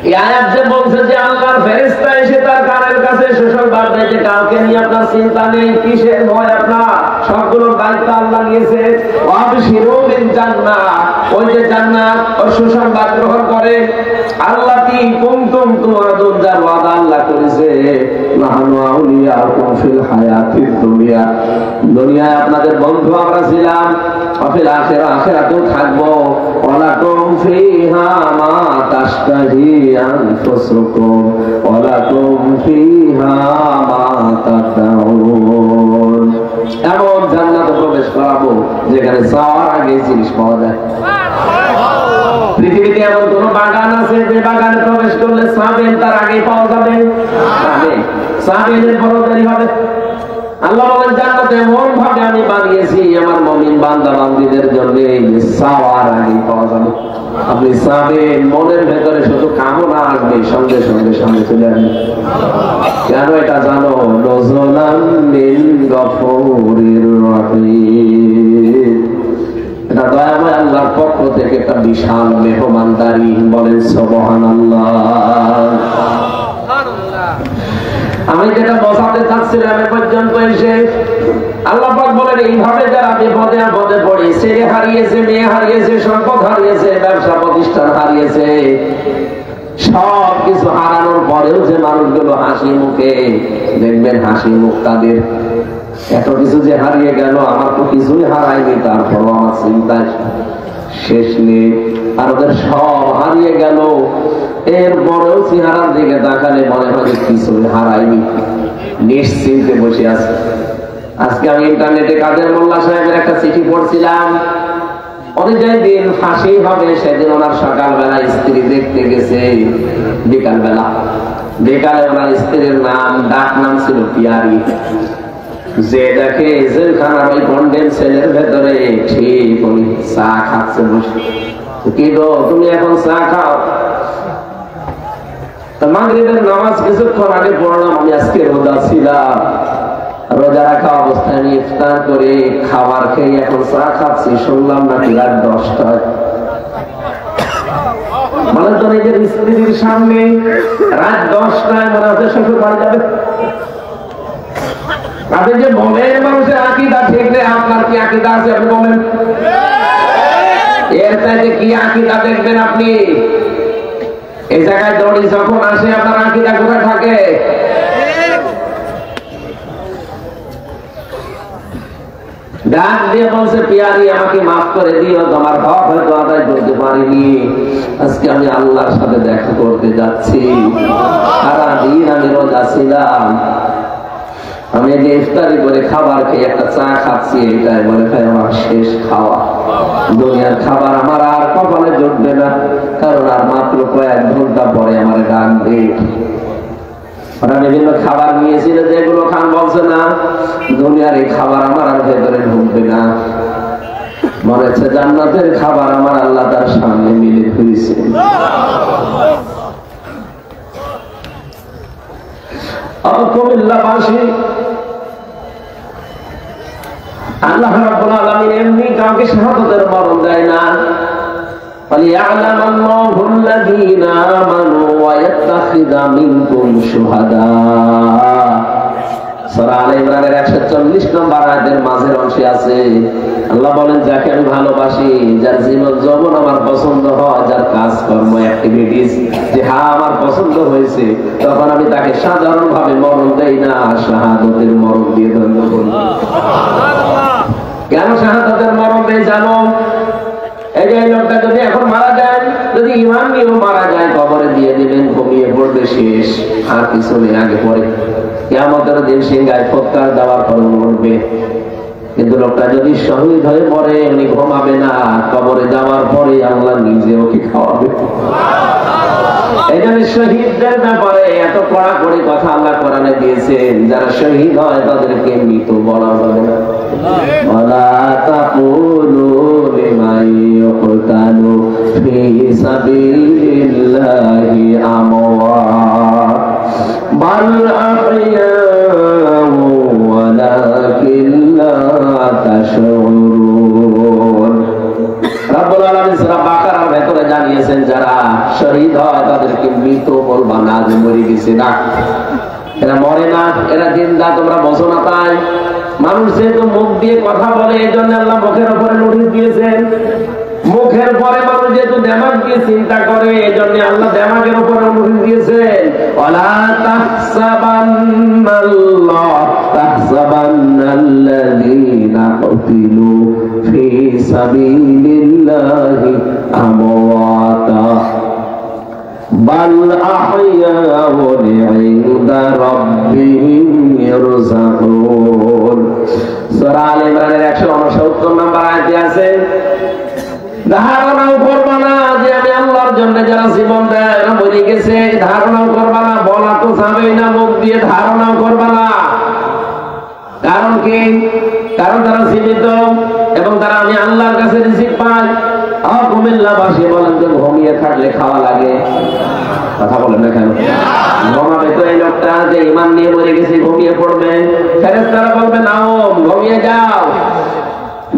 S1: এই আয়াত যে বলছে যে আল্লাহর ফেরেশতা এসে তার কানের কাছে সুসংবাদ দেয় যে কাউকে নিয়ে আপনার চিন্তা নেই, কিসের ভয় আপনার, সবগুলো দায়িত্ব আল্লাহ নিয়েছে। ওয়াবশিরু বিল জান্নাহ, ওই যে জান্নাত ওই সুসংবাদ গ্রহণ করে। আল্লাতি কুনতুম তুআদুন, যার ওয়াদা আল্লাহ করেছে, নাহনু আউলিয়াকুম ফিল হায়াতিদ দুনিয়া, দুনিয়ায় আপনাদের বন্ধু আমরা ছিলাম, ফিল আখিরাহ, আখিরাতেও থাকবো। ওয়ালাকুম ফিহা মা তাশতাহি আনফুসুকুম ওয়ালাকুম ফিহা মা তাদউন, এমন জান্নাতে প্রবেশ করাবো যেখানে যাওয়ার আগে জিনিস পাওয়া যায়। পৃথিবীতে এমন কোন বাগান আছে যে বাগানে প্রবেশ করলে সাবেন তার আগে পাওয়া যাবে? সাবেনের বড় দেরি হবে। আল্লাহ বলেন জান্নাতে এমন ভাবে আমি বানিয়েছি আমার মুমিন বান্দা বান্দীদের জন্য, যাওয়ার আগে পাওয়া যাবে। আপনি সাবেন, মনের ভেতরে শুধু কামনা আসবে, সঙ্গে সঙ্গে সামনে চলে আসবে। কেন এটা জানো? নজলাম মিন গফুরির রহিম, এটা দয়াময় আল্লাহর পক্ষ থেকে একটা বিশাল মেহমানদারি। বলেন সুবহানাল্লাহ। আমি যেটা বসাতে চাচ্ছিলাম এ পর্যন্ত এসে আল্লাহ পাক বলেন এইভাবে যারা বিপদে আপদে পড়ে, ছেলে হারিয়েছে, মেয়ে হারিয়েছে, সম্পদ হারিয়েছে, ব্যবসা প্রতিষ্ঠান হারিয়েছে, সব কিছু হারানোর পরেও যে মানুষগুলো হাসি মুখে, দেখবেন হাসি মুখ তাদের, এত কিছু যে হারিয়ে গেল, আমার তো কিছুই হারায়নি, তারপরও আমার চিন্তায় শেষ নেই। আর ওদের সব হারিয়ে গেল, এরপরেও চেহারার দিকে তাকালে মনে হয় কিছুই হারায়নি, নিশ্চিন্তে বসে আছে। আজকে আমি ইন্টারনেটে কাদের মোল্লা সাহেবের একটা চিঠি পড়ছিলাম। উনি যেদিন ফাঁসি হবে সেদিন ওনার সকালবেলা স্ত্রী দেখতে গেছে, বিকালবেলা, বিকালে ওনার স্ত্রীর নাম, ডাক নাম ছিল পিয়ারি। যে দেখে জেলখানার ওই কন্ডেম সেলের ভেতরে ঠিক উনি চা খাচ্ছে বসে। কি গো তুমি এখন চা খাও? মাগরিবের নামাজ কিছুক্ষণ আগে পড়লাম, আমি আজকে রোজা ছিলাম, রোজা রাখা অবস্থায় আমি ইফতার করে খাবার খেয়ে এখন চা খাচ্ছি, শুনলাম নাকি রাত 10টায়। মানে তো নিজের স্ত্রীর সামনে রাত 10টায় মনে হচ্ছে শ্বশুর বাড়ি যাবে। আপনি যে বলেন মানুষের আকীদা ঠিক নেই, আপনার কি আকীদা আছে আপনি বলেন? এর চাইতে কি আকীদা দেখবেন আপনি? এই জায়গায় দড়ি যখন আসে আপনার আকীদা কোথায় থাকে? ডাক দিয়ে বলছে পিয়ারি আমাকে মাফ করে দিও, তোমার হক হয়তো আদায় করতে পারিনি, আজকে আমি আল্লাহর সাথে দেখা করতে যাচ্ছি, সারাদিন আমি রোজা ছিলাম, আমি যে ইফতারি করে খাবার খেয়ে একটা চা খাচ্ছি, এটাই মনে হয় আমার শেষ খাওয়া। দুনিয়ার খাবার আমার আর কপালে জুটবে না, কারণ আর মাত্র কয়েক ঘন্টা পরে আমার ডাক দেয়। ওরা বিভিন্ন খাবার নিয়েছিল, যেগুলো খান বলছে না, দুনিয়ার এই খাবার আমার আর ভেতরে ঢুকবে না, মনে হচ্ছে জান্নাতের খাবার আমার আল্লাহ তার সামনে মিলে ফিরেছে। কুমিল্লাবাসী, আল্লাহ রাব্বুল আলামিন এমনি কাউকে শাহাদাতের মরণ দেয় না। وَلِيَعْلَمَ اللَّهُ الَّذِينَ آمَنُوا وَيَتَّخِذَ مِنكُمْ شُهَدَاءَ। সূরা আলে ইমরানের 140 নম্বর আয়াতের মাঝের অংশে আছে, আল্লাহ বলেন যাকে আমি ভালোবাসি, যার জীবন যৌবন আমার পছন্দ হয়, যার কাজকর্ম অ্যাক্টিভিটিস যে আমার পছন্দ হয়েছে, তখন আমি তাকে সাধারণভাবে মরণ দেই না, শাহাদাতের মরণ দিয়ে ধন্য করি। কেন শাহাদাতের মরণ দেই জানো? এই যে লোকটা যদি এখন মারা যায়, যদি ইমান নিয়েও মারা যায়, কবরে দিয়ে দিবেন, ঘুমিয়ে পড়বে, শেষ, আর কিছু নেই আগে পরে। কিয়ামতের দিন সিংহায় ফুৎকার দেওয়ার পর মরবে। কিন্তু লোকটা যদি শহীদ হয়ে মরে, উনি ঘুমাবে না, কবরে যাওয়ার পরে আল্লাহ নিজে ওকে খাওয়াবে। এই জন্য শহীদদের ব্যাপারে এত কড়াকড়ি কথা আল্লাহ কোরআনে দিয়েছেন, যারা শহীদ হয় তাদেরকে মৃত বলা যাবে না। ওয়ালা তাকুলু লিমান ইউকতালু ফি সাবিলিল্লাহি আমওয়াত বাল আহইয়াউ ওয়ালাকিন লা তাশউরুন। রব্বুল আলামিন সূরা বাকারার ভেতরে জানিয়েছেন, যারা শহীদ হয় তাদেরকে মৃত বলবা না, যে মরে গেছে না, এরা মরে না, এরা জিন্দা, তোমরা বোঝো না। তাই মানুষ যেহেতু মুখ দিয়ে কথা বলে, এই জন্য আল্লাহ মুখের উপরে নোটিশ দিয়েছেন। মুখের পরে মানুষ যেহেতু দিমাগ দিয়ে চিন্তা করে, এই জন্য আল্লাহ দিমাগের উপরে নোটিশ দিয়েছেন। ওয়ালা তাহসাবান্নাল্লাযীনা কুতিলু ফি সাবিলিল্লাহি আমওয়াতা বাল আহইয়াউন ইনদা রাব্বিহিম ইরযাকুন। সূরা আলে ইমরানের 169 নম্বর আয়াতে আছে, ধারণাও করবা না যে আমি আল্লাহর জন্য যারা জীবন দেয় এরা মরে গেছে, ধারণাও করবা না, বলা তো যাবেই না মুখ দিয়ে, ধারণাও করবা না। কারণ কি? কারণ তারা জীবিত এবং তারা আমি আল্লাহর কাছে রিজিক পাই। কুমিল্লাবাসী বলেন যে ঘুমিয়ে থাকলে খাওয়া লাগে, কথা বলেন না কেন? ঘুমাবে তো এই লোকটা, যে ঈমান নিয়ে মরে গেছে, ঘুমিয়ে পড়বে। ফেরেশতারা বলবে নাও ঘুমিয়ে যাও।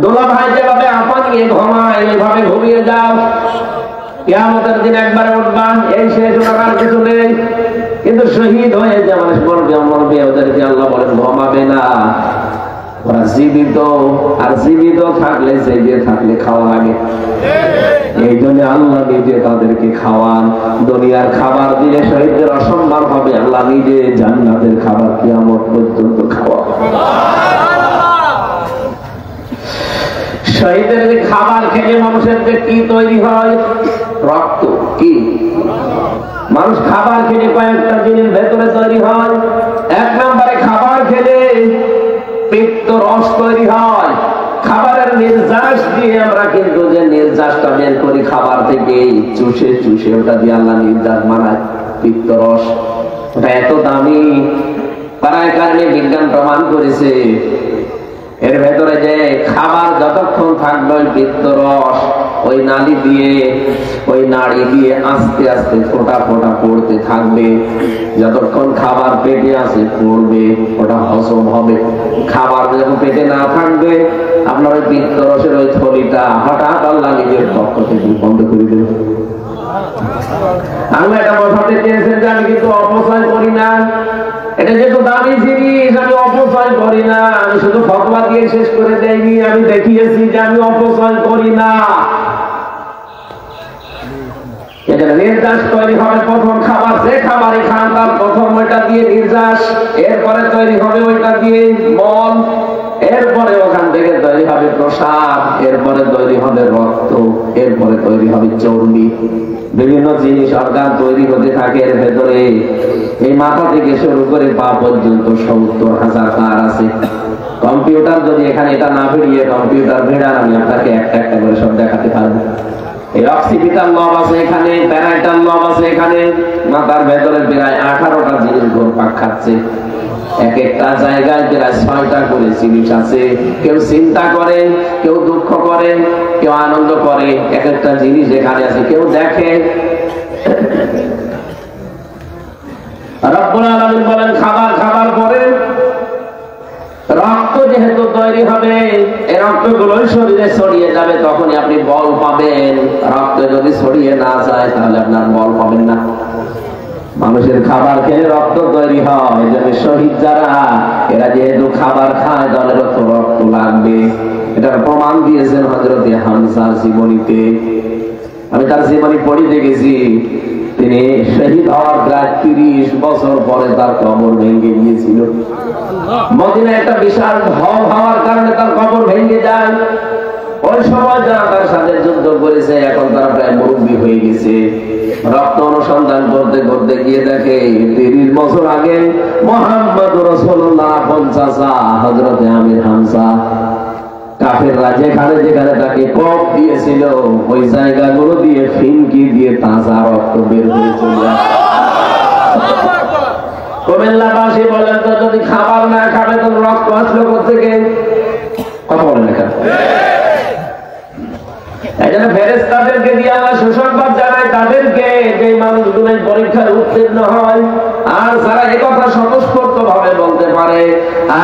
S1: দোলা ভাই যেভাবে আপা নিয়ে ঘুমায় এইভাবে ঘুমিয়ে যাও, কিয়ামতের দিন একবারে উঠবা, এই শেষ, ওটার কিছু নেই। কিন্তু শহীদ হয়ে যে মানুষ মরবে মরবে, ওদেরকে আল্লাহ বলেন ঘুমাবে না, ওরা জীবিত। আর জীবিত থাকলে যে থাকলে খাওয়া লাগে, এই জন্য আল্লাহ নিজে তাদেরকে খাওয়ান। দুনিয়ার খাবার দিলে শহীদদের অসম্মান হবে, আল্লাহ নিজে জান্নাতের খাবার কিয়ামত পর্যন্ত খাওয়া। শহীদের যে খাবার খেলে মানুষের যে কি তৈরি হয়, রক্ত। কি মানুষ খাবার খেলে কয়েকটা জিনিস ভেতরে তৈরি হয়। এক নম্বরে খাবার খেলে পিত্ত রস তৈরি হয়। খাবারের নির্যাস দিয়ে আমরা কিন্তু যে নির্যাসটা বের করি খাবার থেকে, চুষে চুষে ওটা দিয়ে আল্লাহ নির্যাস বানায় পিত্ত রস। ওটা এত দামি, পারায় কারণে বিজ্ঞান প্রমাণ করেছে এর ভেতরে যে খাবার যতক্ষণ থাকবে ওই পিত্ত রস ওই নালী দিয়ে, ওই নাড়ি দিয়ে আস্তে আস্তে ফোঁটা ফোঁটা পড়তে থাকবে। যতক্ষণ খাবার পেটে আছে পড়বে, ওটা হজম হবে। খাবার যখন পেটে না থাকবে, আপনার ওই পিত্ত রসের ওই থলিটা হঠাৎ আল্লাহ নিজের পক্ষ থেকে বন্ধ করে দেবে। আল্লাহ এটা বোঝাতে চেয়েছেন যে আমি কিন্তু অপচয় করি না, এটা যেহেতু দামি জিনিস আমি অপচয় করি না। আমি শুধু ফতোয়া দিয়ে শেষ করে দেইনি, আমি দেখিয়েছি যে আমি অপচয় করি না। এটা নির্যাস তৈরি হবে প্রথম খাবার, যে খাবারই খান তার প্রথম ওইটা দিয়ে নির্যাস, এরপরে তৈরি হবে ওইটা দিয়ে মল, এরপরে ওখান থেকে তৈরি হবে প্রসাদ, এরপরে তৈরি হবে রক্ত, এরপরে তৈরি হবে চর্বি। বিভিন্ন জিনিস অর্গান তৈরি হতে থাকে এর ভেতরে। এই মাথা থেকে শুরু করে পা পর্যন্ত 70,000 তার আছে। কম্পিউটার যদি এখানে এটা না ভিড়িয়ে কম্পিউটার ভিড়ান, আমি আপনাকে একটা একটা করে সব দেখাতে পারবো। এই অক্সিপিটাল লব আছে এখানে, প্যারাইটাল লব আছে এখানে। মাথার ভেতরে প্রায় 18টা জিনিস ঘুরপাক খাচ্ছে। এক একটা জায়গায় প্রায় 6টা করে জিনিস আছে। কেউ চিন্তা করে, কেউ দুঃখ করে, কেউ আনন্দ করে। এক একটা জিনিস এখানে আছে, কেউ দেখে। রব্বুল আলামিন বলেন খাবার খাবার পরে রক্ত যেহেতু তৈরি হবে, এই রক্তগুলো শরীরে ছড়িয়ে যাবে, তখনই আপনি বল পাবেন। রক্ত যদি ছড়িয়ে না যায় তাহলে আপনার বল পাবেন না। মানুষের খাবার খেয়ে রক্ত তৈরি হয়, যেন শহীদ যারা এরা যেহেতু খাবার খায় তাদেরও তো রক্ত লাগবে। এটার প্রমাণ দিয়েছেন হযরত হামজার জীবনীতে। আমি তার জীবনী পড়িতে গেছি। তিনি শহীদ হওয়ার প্রায় 30 বছর পরে তার কবর ভেঙে গিয়েছিল। মদিনায় একটা বিশাল ঢল হওয়ার কারণে তার কবর ভেঙে যায়। ওই সময় যারা তার সাথে যুদ্ধ করেছে এখন তারা প্রায় মুরব্বী হয়ে গেছে। রক্ত অনুসন্ধান করতে করতে গিয়ে দেখে 30 বছর আগে মুহাম্মদ রাসূলুল্লাহ 50 হযরত আমির হামজা কাফেররা যেখানে যেখানে তাকে কোপ দিয়েছিল ওই জায়গাগুলো দিয়ে ফিনকি দিয়ে তাজা রক্ত বের হয়ে চলে আসে। কুমিল্লাবাসী বলেন তো, যদি খাবার না খাবে তো রক্ত আসলো কোথেকে? কথা বলেন না কেন? এই জন্য ফেরেশতাদেরকে দিয়ে আমরা সুসংবাদ জানাই তাদেরকে, যে মানুষগুলো পরীক্ষায় উত্তীর্ণ হয় আর যারা এই কথা স্বতঃস্ফূর্ত ভাবে বলতে পারে,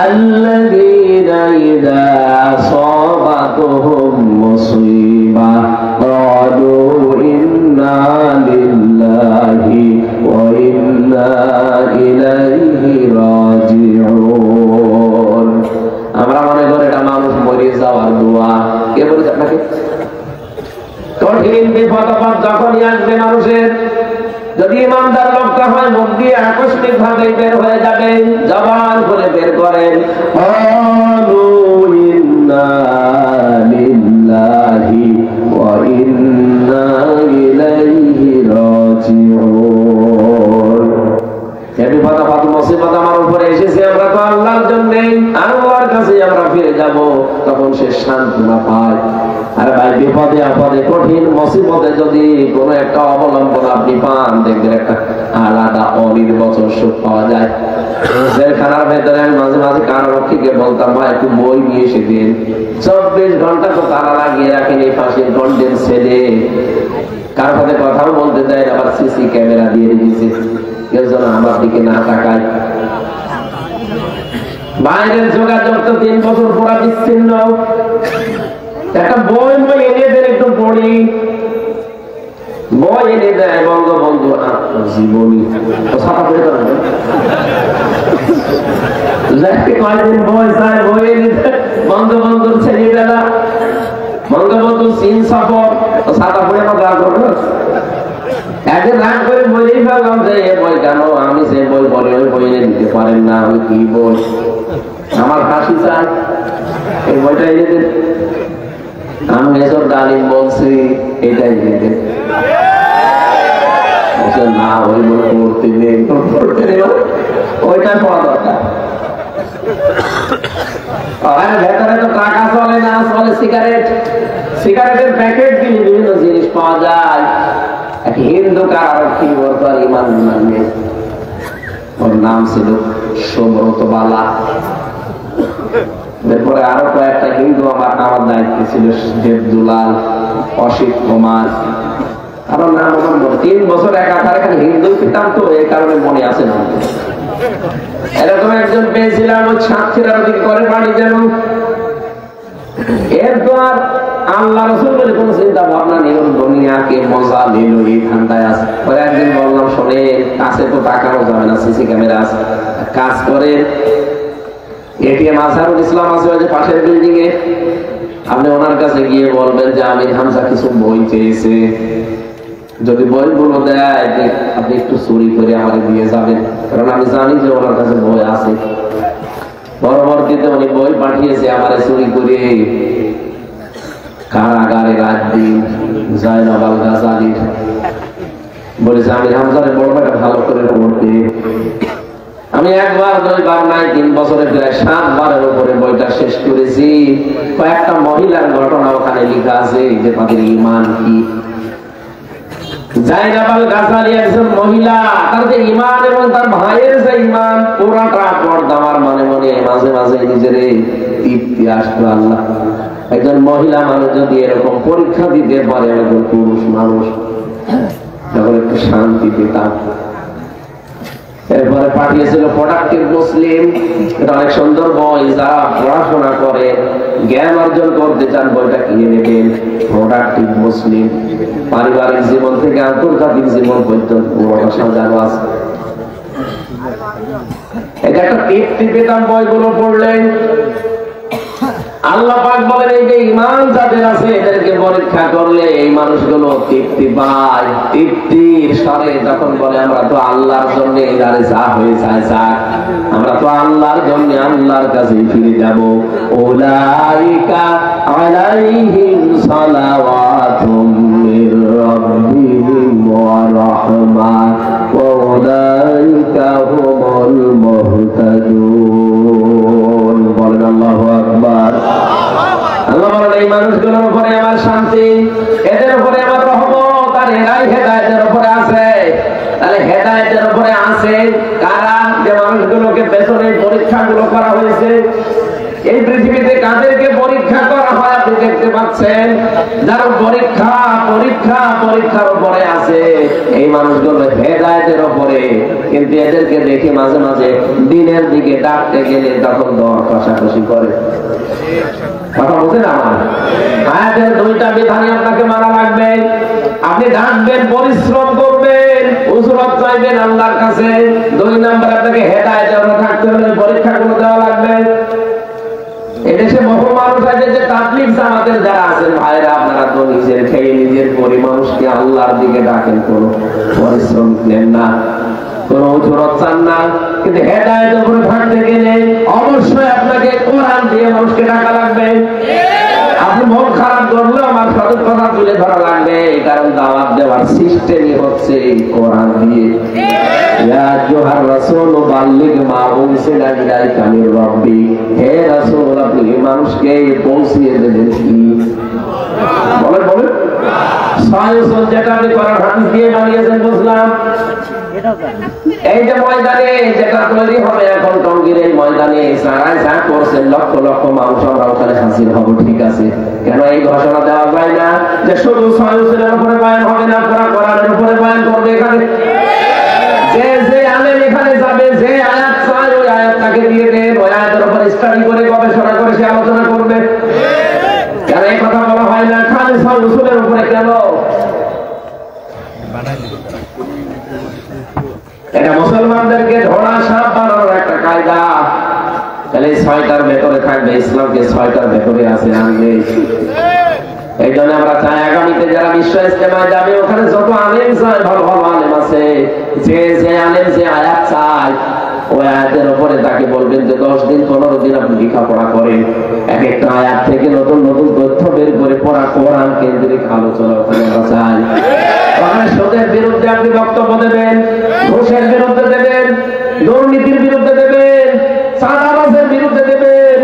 S1: আল্লাযীনা ইযা আসাবাতুহুম মুসিবাহ ক্বালু ইন্না লিল্লাহি ওয়া ইন্না ইলাইহি রাজিউন। আমরা মনে করি এটা মানুষ মরে যাওয়ার দোয়া। কে বলেছে আপনাকে? কঠিন বিপদ আপদ যখনই আসবে মানুষের, যদি ইমানদার লোকটা হয় মুখ দিয়ে আকস্মিক ভাবে বের হয়ে যাবে, জবান করে বের করেন ক্বালু ইন্না লিল্লাহি ওয়া ইন্না ইলাইহি রাজিউন। এই বিপদ আপদ মুসিবত আমার উপরে এসেছে, আমরা তো আল্লাহর জন্য, আল্লাহর কাছে আমরা ফিরে যাব, তখন সে সান্ত্বনা পায়। আর ভাই বিপদে আপদে কঠিন মুসিবতে যদি কোনো একটা অবলম্বন আপনি পান, দেখবেন একটা আলাদা অনির্বচন সুখ পাওয়া যায়। জেলখানার ভেতরে আমি মাঝে মাঝে কারারক্ষীকে বলতাম, ভাই একটু বই নিয়ে এসে দিন। 24 ঘন্টা তো তারা লাগিয়ে রাখেন এই ফাঁসির কন্ডেম ছেলে, কারোর সাথে কথাও বলতে দেয়, আবার সিসি ক্যামেরা দিয়ে দিয়েছে, কেউ যেন আমার দিকে না তাকায়। বাইরের যোগাযোগ তো 3 বছর পুরা বিচ্ছিন্ন। একটা বই এনে দেন, একটু পড়ি। বই এনে দেয় বঙ্গবন্ধু আত্মজীবনী, কয়েকদিন বই চায়, বই এনে দেয় বঙ্গবন্ধুর ছেলেবেলা, বঙ্গবন্ধুর চীন সফর, ছাতা পড়ে আমার রাগ করবে। একদিন রাগ করে বলেই ফেললাম যে এ বই কেন, আমি সে বই বলে ওই বই এনে দিতে পারেন না, আমি কি বই, আমার ফাঁসি চাই, এই বইটা এনে দেন। আমি মেজর ডালিম বলছি এটাই দিতে না, ওই বই পড়তে নেই, ওইটা পড়া দরকার। ভেতরে তো টাকা চলে না, চলে সিগারেট, সিগারেটের প্যাকেট দিয়ে বিভিন্ন জিনিস পাওয়া যায়। এক হিন্দু কারারক্ষী বলতো ইমান নেই, ওর নাম ছিল সুব্রত বালা। এরপরে আরো কয়েকটা হিন্দু আমার দায়িত্ব ছিল, দেবদুলাল, অসিত কুমার, আরো নাম 3 বছর একাধারে হিন্দু পিতাম, তো এই কারণে মনে আছে না। এরকম একজন পেয়েছিলাম, ওই সাক্ষীরা করে বাড়ি যেন, এর তো আর আল্লাহ রাসূল বলে কোন চিন্তা ভাবনা নিল, দুনিয়াকে মজা নিল, এই ঠান্ডায় আছে। পরে একদিন বললাম, শোনে কাছে তো তাকানো যাবে না, সিসি ক্যামেরা আছে, কাজ করে এটিএম আজহারুল ইসলাম আছে ওই যে পাশের বিল্ডিং এ, আপনি ওনার কাছে গিয়ে বলবেন যে আমির হামজা কিছু বই চেয়েছে, যদি বইগুলো দেয় আপনি একটু চুরি করে আমাকে দিয়ে যাবেন, কারণ আমি জানি যে ওনার কাছে বই আছে। পরবর্তীতে উনি বই পাঠিয়েছে আমার চুরি করে, কারাগারে রাত দিন জয়নাল আল গাজালির, বলেছে আমির হামজারে বড়টা ভালো করে পড়তে। আমি একবার 2 বার নাই 3 বছরে প্রায় 7 বারের উপরে বইটা শেষ করেছি। কয়েকটা মহিলার ঘটনা ওখানে লেখা আছে যে তাদের ঈমান কি। জয়নাল আল গাজালি একজন মহিলা, তার যে ঈমান এবং তার ভাইয়ের যে ঈমান পুরাটা পর্দা, আমার মনে মনে মাঝে মাঝে নিজের তৃপ্তি আসতো, আল্লাহ একজন মহিলা মানুষ যদি এরকম পরীক্ষা দিতে পারে, একজন পুরুষ মানুষ, তখন একটু শান্তি পেতাম। এরপরে পাঠিয়েছিল প্রোডাক্টিভ মুসলিম, এটা অনেক সুন্দর বই, যারা পড়াশোনা করে জ্ঞান অর্জন করতে চান বইটা কিনে নেবেন। প্রোডাক্টিভ মুসলিম, পারিবারিক জীবন থেকে আন্তর্জাতিক জীবন পর্যন্ত পুরোটা সাজানো আছে। এটা একটা তৃপ্তি পেতাম বইগুলো পড়লেন। আল্লাহ পাক বলেন এই যে ঈমান যাদের আছে এদেরকে পরীক্ষা করলে এই মানুষগুলো তৃপ্তি পায়। তৃপ্তির স্বরে যখন বলে আমরা তো আল্লাহর জন্য এদারে যা হয়ে যায় যাক, আমরা তো আল্লাহর জন্য আল্লাহর কাছে ফিরে যাব। উলাইকা আলাইহিম সালাওয়াতুম মির রাব্বিহিম ওয়া রাহমা ওয়া উলাইকা হুমুল মুহতাদুন। বলেন আল্লাহু আকবার। উপরে আছে কারা? যে মানুষগুলোকে পেছনে পরীক্ষাগুলো করা হয়েছে। এই পৃথিবীতে কাদেরকে পরীক্ষা করা হয় আপনি দেখতে পাচ্ছেন? যারা পরীক্ষার উপরে আছে, এই মানুষগুলো হেদায়েতের উপরে। কিন্তু এদেরকে দেখি মাঝে মাঝে দিনের দিকে ডাকতে গেলে তখন দর কষাকষি করে। কথা বলছেন আমার? আয়াতের দুইটা বিধানই আপনাকে মানা লাগবে। আপনি ডাকবেন, পরিশ্রম করবেন, উজরত চাইবেন আল্লাহর কাছে। 2 নম্বর আপনাকে হেদায়েতের উপরে থাকতে হলে পরীক্ষাগুলো দেওয়া লাগবে। এদেশে বহু মানুষ আছে যে তাবলীগ জামাতের যারা আছেন ভাইরা, আপনারা তো নিজের খেয়ে নিজের পরি মানুষকে আল্লাহর দিকে ডাকেন, কোনো পরিশ্রম নেন না, কোন উজরত চান না। কিন্তু হেদায়েতের উপরে থাকতে গেলে অবশ্যই আপনাকে কোরআন দিয়ে মানুষকে ডাকা লাগবে। আপনি মন খারাপ করলেও আমার সঠিক কথা তুলে ধরা লাগবে, কারণ দাওয়াত দেওয়ার সিস্টেমই হচ্ছে কোরআন দিয়ে। ইয়া আইয়ুহার রাসূল বাল্লিগ মা উনসিলা ইলাইকা মির রাব্বি, হে রাসূল আপনি মানুষকে পৌঁছিয়ে দেবেন কি? বলেন বলেন। সায়সন যেটা আপনি কোরআন হাদিস দিয়ে বানিয়েছেন বুঝলাম। এই যে ময়দানে যেটা তৈরি হবে এখন টঙ্গীর এই ময়দানে সারাই যা করছেন লক্ষ লক্ষ মানুষ আমরা ওখানে হাজির হব, ঠিক আছে। কেন এই ঘোষণা দেওয়া যায় না যে শুধু সায়সনের উপরে বয়ান হবে না, পুরা কোরআনের উপরে বয়ান করবে? এখানে যে আলেম এখানে যাবে, যে আয়াত চায় ওই আয়াত তাকে দিয়ে দেন, ওই আয়াতের উপর স্টাডি করে গবেষণা করে সে আলোচনা করবে। কেন এই কথা বলা হয় না খালি সায়সনের উপরে? কেন? এটা মুসলমানদেরকে ধরা সাপ বানানোর একটা কায়দা। তাহলে 6টার ভেতরে থাকবে, ইসলামকে 6টার ভেতরে আছে আনবে। এই জন্য আমরা চাই আগামীতে যারা বিশ্ব ইজতেমায় যাবে ওখানে যত আলেম চায়, ভালো ভালো আলেম আছে, যে আলেম যে আয়াত চায় ওই আয়াতের উপরে তাকে বলবেন যে 10 দিন 15 দিন আপনি লেখাপড়া করেন, এক একটা আয়াত থেকে নতুন নতুন তথ্য বের করে পড়া কোরআন কেন্দ্রিক আলোচনা ওখানে আমরা চাই। ওখানে সুদের বিরুদ্ধে আপনি বক্তব্য দেবেন, ঘুষের বিরুদ্ধে দেবেন, দুর্নীতির বিরুদ্ধে দেবেন, চাঁদাবাজের বিরুদ্ধে দেবেন।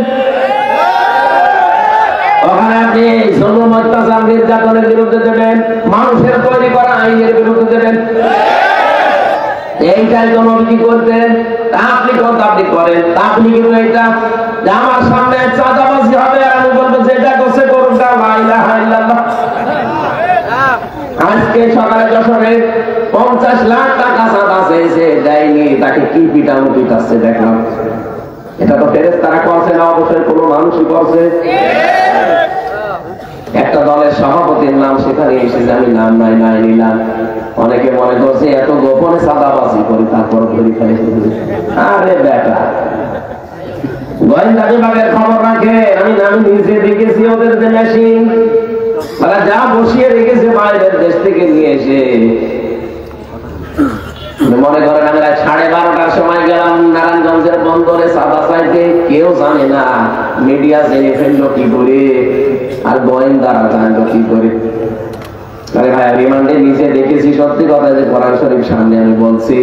S1: ওখানে আপনি জুলুম অত্যাচার নির্যাতনের বিরুদ্ধে দেবেন, মানুষের তৈরি করা আইনের বিরুদ্ধে দেবেন। এইটাই তো নবী করতেন। আপনি কোন আপনি করেন? আপনি কিন্তু এইটা যে আমার সামনে চাঁদাবাজি হবে আর আমি বলবো যেটা করছে করুন, লা ইলাহা ইল্লাল্লাহ। আজকে সকালে যশোরে 50 লাখ টাকা চাঁদা চেয়েছে, দেয়নি, তাকে কি পিটানো পিটাচ্ছে দেখলাম। এটা তো ফেরেশতারা করছে না, অবশ্যই কোনো মানুষই করছে। একটা দলের সভাপতির নাম সেখানে এসেছে, আমি নাম নাই নিলাম। অনেকে মনে করছে এত গোপনে চাঁদাবাজি করি তারপর ধরি ফেলে। আরে বেটা, গোয়েন্দা বিভাগের খবর রাখে। আমি নিজে দেখেছি ওদের যে মেশিন ওরা যা বসিয়ে রেখেছে বাইরের দেশ থেকে নিয়ে এসে। মনে করেন আমরা 12:30টার সময় গেলাম নারায়ণগঞ্জের বন্দরে চাঁদা চাইতে, কেউ জানে না, মিডিয়া জেনে ফেললো কি করে আর গোয়েন্দারা জানলো কি করে। আরে ভাই রিমান্ডে নিচে দেখেছি, সত্যি কথা যে কোরআন শরীফ সামনে আমি বলছি,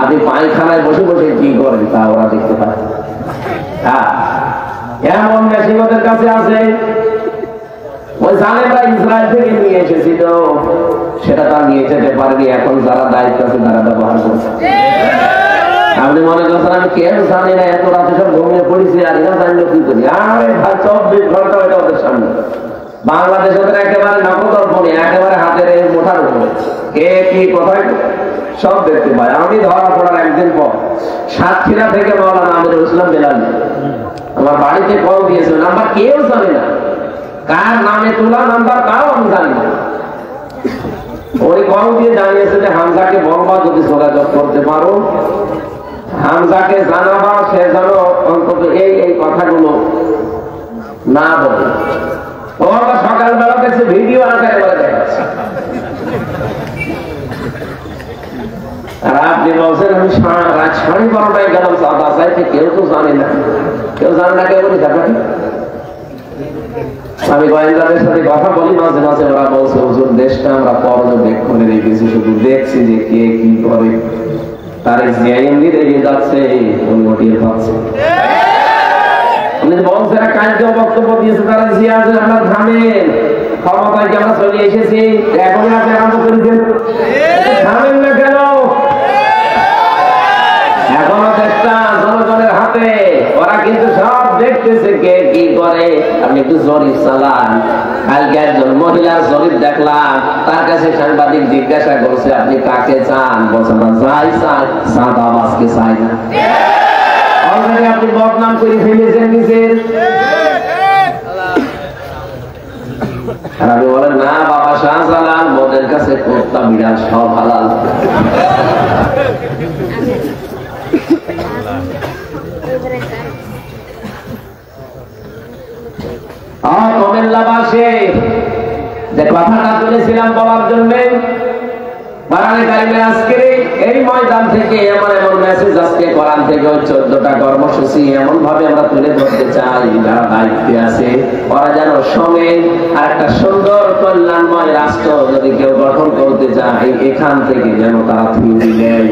S1: আপনি পায়খানায় বসে বসে কি করেন তা ওরা দেখতে পায়। হ্যাঁ, এমন মেশিন ওদের কাছে আছে। ওই জালেমরা ইসরায়েল থেকে নিয়ে এসেছিল, সেটা তার নিয়ে যেতে পারেনি। এখন যারা দায়িত্ব আছে তারা ব্যবহার করছে। আপনি মনে করছেন আমি কেন জানি না, এত রাতে সব ঘুমিয়ে পড়েছি আর এরা জানলো কি করি? আরে ভাই 24 ঘন্টা এটা ওদের সামনে। বাংলাদেশ ওদের একেবারে নবদর্পণে, একেবারে হাতের মোটার উপরে কে কি কোথায় সব দেখতে পায়। আমি ধরা পড়ার একদিন পর সাতক্ষীরা থেকে মাওলানা আমিরুল ইসলাম বেলালি আমার বাড়িতে কল দিয়েছে, নাম্বার কেউ জানে না, কার নামে তোলা নাম্বার তাও আমি জানি না। ওই কল দিয়ে জানিয়েছে যে হামজাকে বলবা যদি যোগাযোগ করতে পারো, হামজাকে জানাবা সে যেন অন্তত এই কথাগুলো না বলে। ওরা সকালবেলা দেখছে ভিডিও আকারে বলে দেখাচ্ছে। আর আপনি বলছেন আমি রাত 12:30টায় গেলাম চাঁদা চাইতে, কেউ তো জানে না, কেউ জানে না, কেউ বলি দেখাটি। আমি গোয়েন্দাদের সাথে কথা বলি মাঝে মাঝে, ওরা বলছে হুজুর দেশটা আমরা পর্যবেক্ষণে রেখেছি, শুধু দেখছি যে কে কি করে। তার এমনি রেগে যাচ্ছে, উনি ওটিয়ে পাচ্ছে। বংশেরা কালকেও বক্তব্য দিয়েছে, তারা জিয়াজ আমরা থামেন, ক্ষমতায় কি আমরা চলে এসেছি, এখন আপনি আরম্ভ করেছেন, থামেন না কেন? আপনি একটু জরিপ চালান। কালকে একজন মহিলার জরিপ দেখলাম, তার কাছে সাংবাদিক জিজ্ঞাসা করছে আপনি কাকে চান? বলছে না যাই চাই, সাদাবাজকে চাই না। অলরেডি আপনি বদনাম করে ফেলেছেন নিজের। আমি বলেন না বাবা শাহজালাল, মোদের কাছে কুত্তা বিড়াল সব হালাল। কুমিল্লাবাসী যে কথাটা তুলেছিলাম বলার জন্য, আজকে এই ময়দান থেকে এমন এমন মেসেজ আজকে কোরআন থেকে 14টা কর্মসূচি এমন ভাবে আমরা তুলে ধরতে চাই, যারা দায়িত্বে আছে ওরা যেন সঙ্গে আর একটা সুন্দর কল্যাণময় রাষ্ট্র যদি কেউ গঠন করতে চায়, এখান থেকে যেন তারা থিওরি নেয়।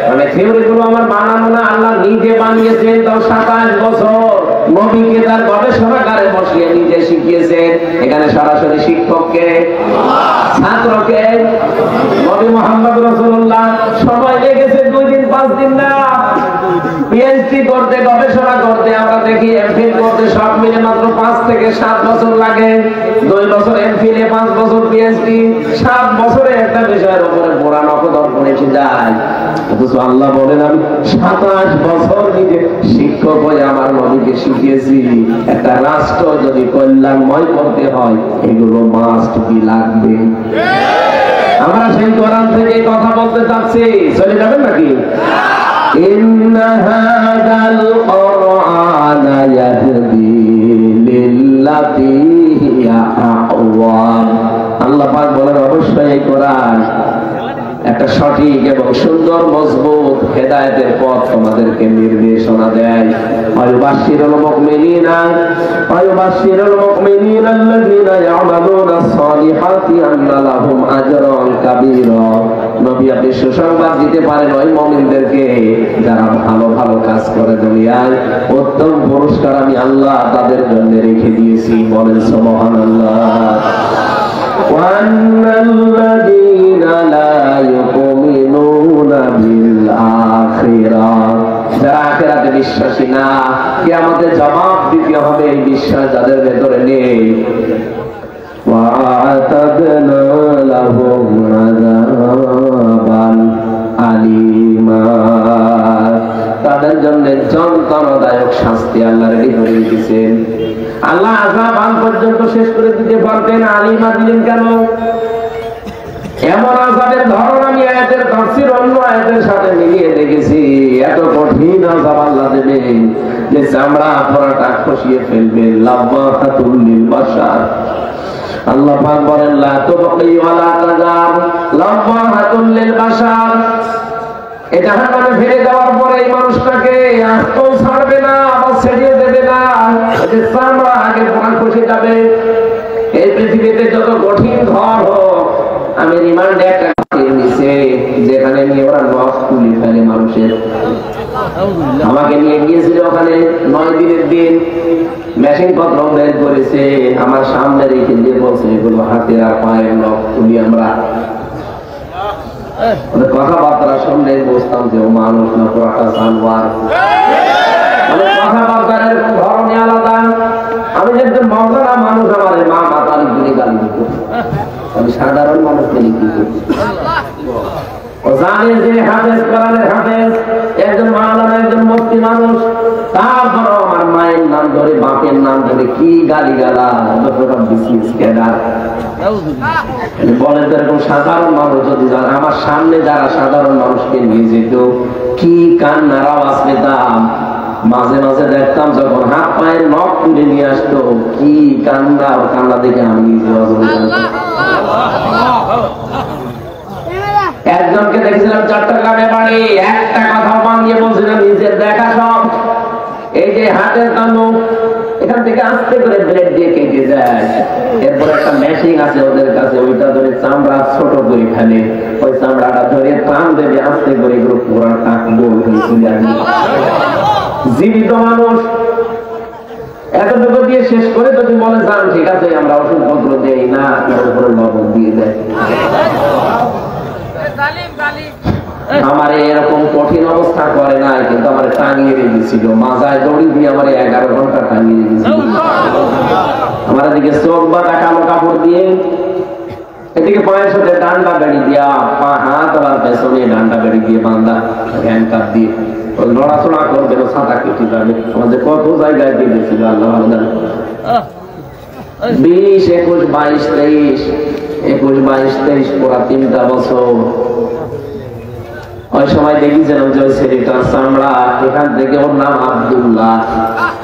S1: মানে থিওরি গুলো আমার বানানো না, আল্লাহ নিজে বানিয়েছেন। তাও 27 বছর নবীকে তার গবেষণাগারে বসিয়ে নিজে শিখিয়েছেন। এখানে সরাসরি শিক্ষককে, ছাত্রকে, নবী মুহাম্মদ রাসূলুল্লাহ সময় লেগেছে 2 দিন 5 দিন না। পিএইচডি করতে, গবেষণা করতে, আমরা দেখি এমফিল করতে সব মিলে মাত্র 5 থেকে 7 বছর লাগে। 2 বছর এমফিলে, 5 বছর পিএইচডি, 7 বছরে একটা বিষয়ের উপরে পুরা নকদর্পণ এসে যায়। অথচ আল্লাহ বলেন আমি 27 বছর নিজে শিক্ষক হয়ে আমার নবীকে শিখিয়েছি। একটা রাষ্ট্র যদি কল্যাণময় করতে হয় এগুলো মাস্ট বি লাগবে। আমরা সেই কোরআন থেকে কথা বলতে চাচ্ছি, চলে যাবেন নাকি? ইন্না হাযাল কুরআনা ইয়াহদি লিল্লাতী হিয়া আকওয়াম। আল্লাহ পাক বলেন অবশ্যই এই কোরআন একটা সঠিক এবং সুন্দর মজবুত হেদায়েতের পথ তোমাদেরকে নির্দেশনা দেয়। ওয়ায়ুবাশশিরুল মুমিনিনা আল্লাযীনা ইয়া'মালুনাস সালিহাতি আন্না লাহুম আজরান কাবীরা। নবী আপনি সুসংবাদ দিতে পারেন ওই মুমিনদেরকে যারা ভালো ভালো কাজ করে দুনিয়ায় উত্তম পুরস্কার আমি আল্লাহ তাদের জন্য রেখে দিয়েছি। বলেন সুবহানাল্লাহ। وأن الذين لا يؤمنون بالآخرة যারা আখিরাতে বিশ্বাসী না, কিয়ামতে জবাব দিতে হবে এই বিশ্বাস যাদের ভেতরে নেই। وأعتدنا لهم عذابا أليما তাদের জন্য যন্ত্রণাদায়ক শাস্তি আল্লাহ রেডি করে দিয়েছেন। আল্লাহ আযাব আন পর্যন্ত শেষ করে দিতে পারতেন, আলিমা দিলেন কেন? এমন আযাবের ধরন আমি আয়াতের তাফসীর অন্য আয়াতের সাথে মিলিয়ে দেখেছি। এত কঠিন আযাব আল্লাহ দেবেন যে চামড়া পুরোটা খসিয়ে ফেলবেন। লাম্মাহাতুল লিল বাশার। আল্লাহ পাক বলেন লা তুবকি ওয়ালা তাজার লাম্মাহাতুল লিল বাশার। এই জাহান্নামে ফেলে দেওয়ার পরে এই মানুষটাকে আস্তেও ছাড়বে না, আবার ছেড়িয়ে দেবে না। যে চামড়া আগে পুরা খসে যাবে। এই পৃথিবীতে যত কঠিন ঘর হোক, আমি রিমান্ডে একটা নিচে যেখানে নিয়ে ওরা নখ তুলে ফেলে মানুষের। আমাকে নিয়ে গিয়েছিল ওখানে 9 দিনের দিন, মেশিন পত্র বের করেছে আমার সামনে রেখে দিয়ে বলছে এগুলো হাতের আর পায়ের নখ তুলি। আমরা কথাবার্তা শুনলে বুঝতাম যে ও মানুষ না পুরাটা জানোয়ার। কথাবার্তার এরকম ধরনে আলাদা। আমি একজন মৌলানা মানুষ, আমার মা মাতালি দিনে গালি দিত, আমি সাধারণ মানুষকে লিখিত। ও জানেন যে হাফেজ, কোরআনের হাফেজ, একজন মাওলানা, একজন মুফতি মানুষ, তারপরও আমার মায়ের নাম ধরে, বাপের নাম ধরে কি গালি গালা। বলেন তো এরকম সাধারণ মানুষ যদি আমার সামনে যারা সাধারণ মানুষকে নিয়ে যেত, কি কান্নার আওয়াজ পেতাম। মাঝে মাঝে দেখতাম যখন হাত পায়ের নখ তুলে নিয়ে আসতো, কি কান্না, কান্না দেখে আমি নিজে একজনকে দেখেছিলাম চট্টগ্রামে বাড়ি, একটা কথা বানিয়ে বলছিলাম নিজের দেখা সব। এই যে হাতের কানু এখান থেকে আস্তে করে ব্লেড দিয়ে কেটে যায়, এরপর একটা মেশিন আছে ওদের কাছে, ওইটা ধরে চামড়া ছোট করে ফেলে, ওই চামড়াটা ধরে টান দেবে আস্তে করে, এগুলো পুরা টাক গোল হয়েছিল। জীবিত মানুষ এতটুকু দিয়ে শেষ করে যদি বলে যান ঠিক আছে আমরা ওষুধ পত্র দেই না, তার উপরে লবণ দিয়ে দেয়। আমার এরকম কঠিন অবস্থা করে নাই, কিন্তু আমার টাঙিয়ে রেখেছিল, মাজায় দড়ি দিয়ে আমার 11 ঘন্টা টাঙিয়ে রেখেছিল। আমার এদিকে চোখ বাঁধা কালো কাপড় দিয়ে, এদিকে পায়ের সাথে ডান্ডা বেড়ি দিয়া, পা হাত আবার পেছনে ডান্ডা বেড়ি দিয়ে বান্ধা, হ্যান্ডকাপ দিয়ে লড়াচড়া করবে, ছাতা কেটে যাবে। আমাদের কত জায়গায় দিয়েছিল আল্লাহ ভালো জানে। 20, 21, 22, 23, 21, 22, 23 পুরা 3টা বছর। ওই সময় দেখেছিলাম যে ওই ছেলেটার চামড়া এখান থেকে, ওর নাম আব্দুল্লাহ,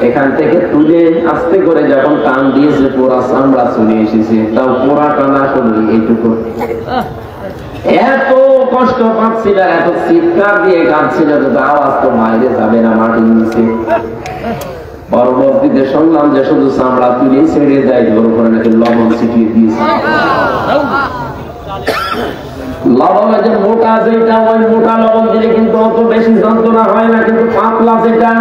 S1: এখান থেকে তুলে আস্তে করে যখন টান দিয়েছে পুরা চামড়া চলে এসেছে, তাও পুরা টানা করবে এইটুকু। এত কষ্ট পাচ্ছিল, এত চিৎকার দিয়ে কাঁদছিল, কিন্তু আওয়াজ তো বাইরে যাবে না, মাটির নিচে। পরবর্তীতে শুনলাম যে শুধু চামড়া তুলে ছেড়ে দেয়, ওর উপরে নাকি লবণ ছিটিয়ে দিয়েছে। লবণ যে মোটা, যেটা ওই মোটা লবণ দিলে কিন্তু অত বেশি যন্ত্রণা হয় না, কিন্তু পাতলা যেটা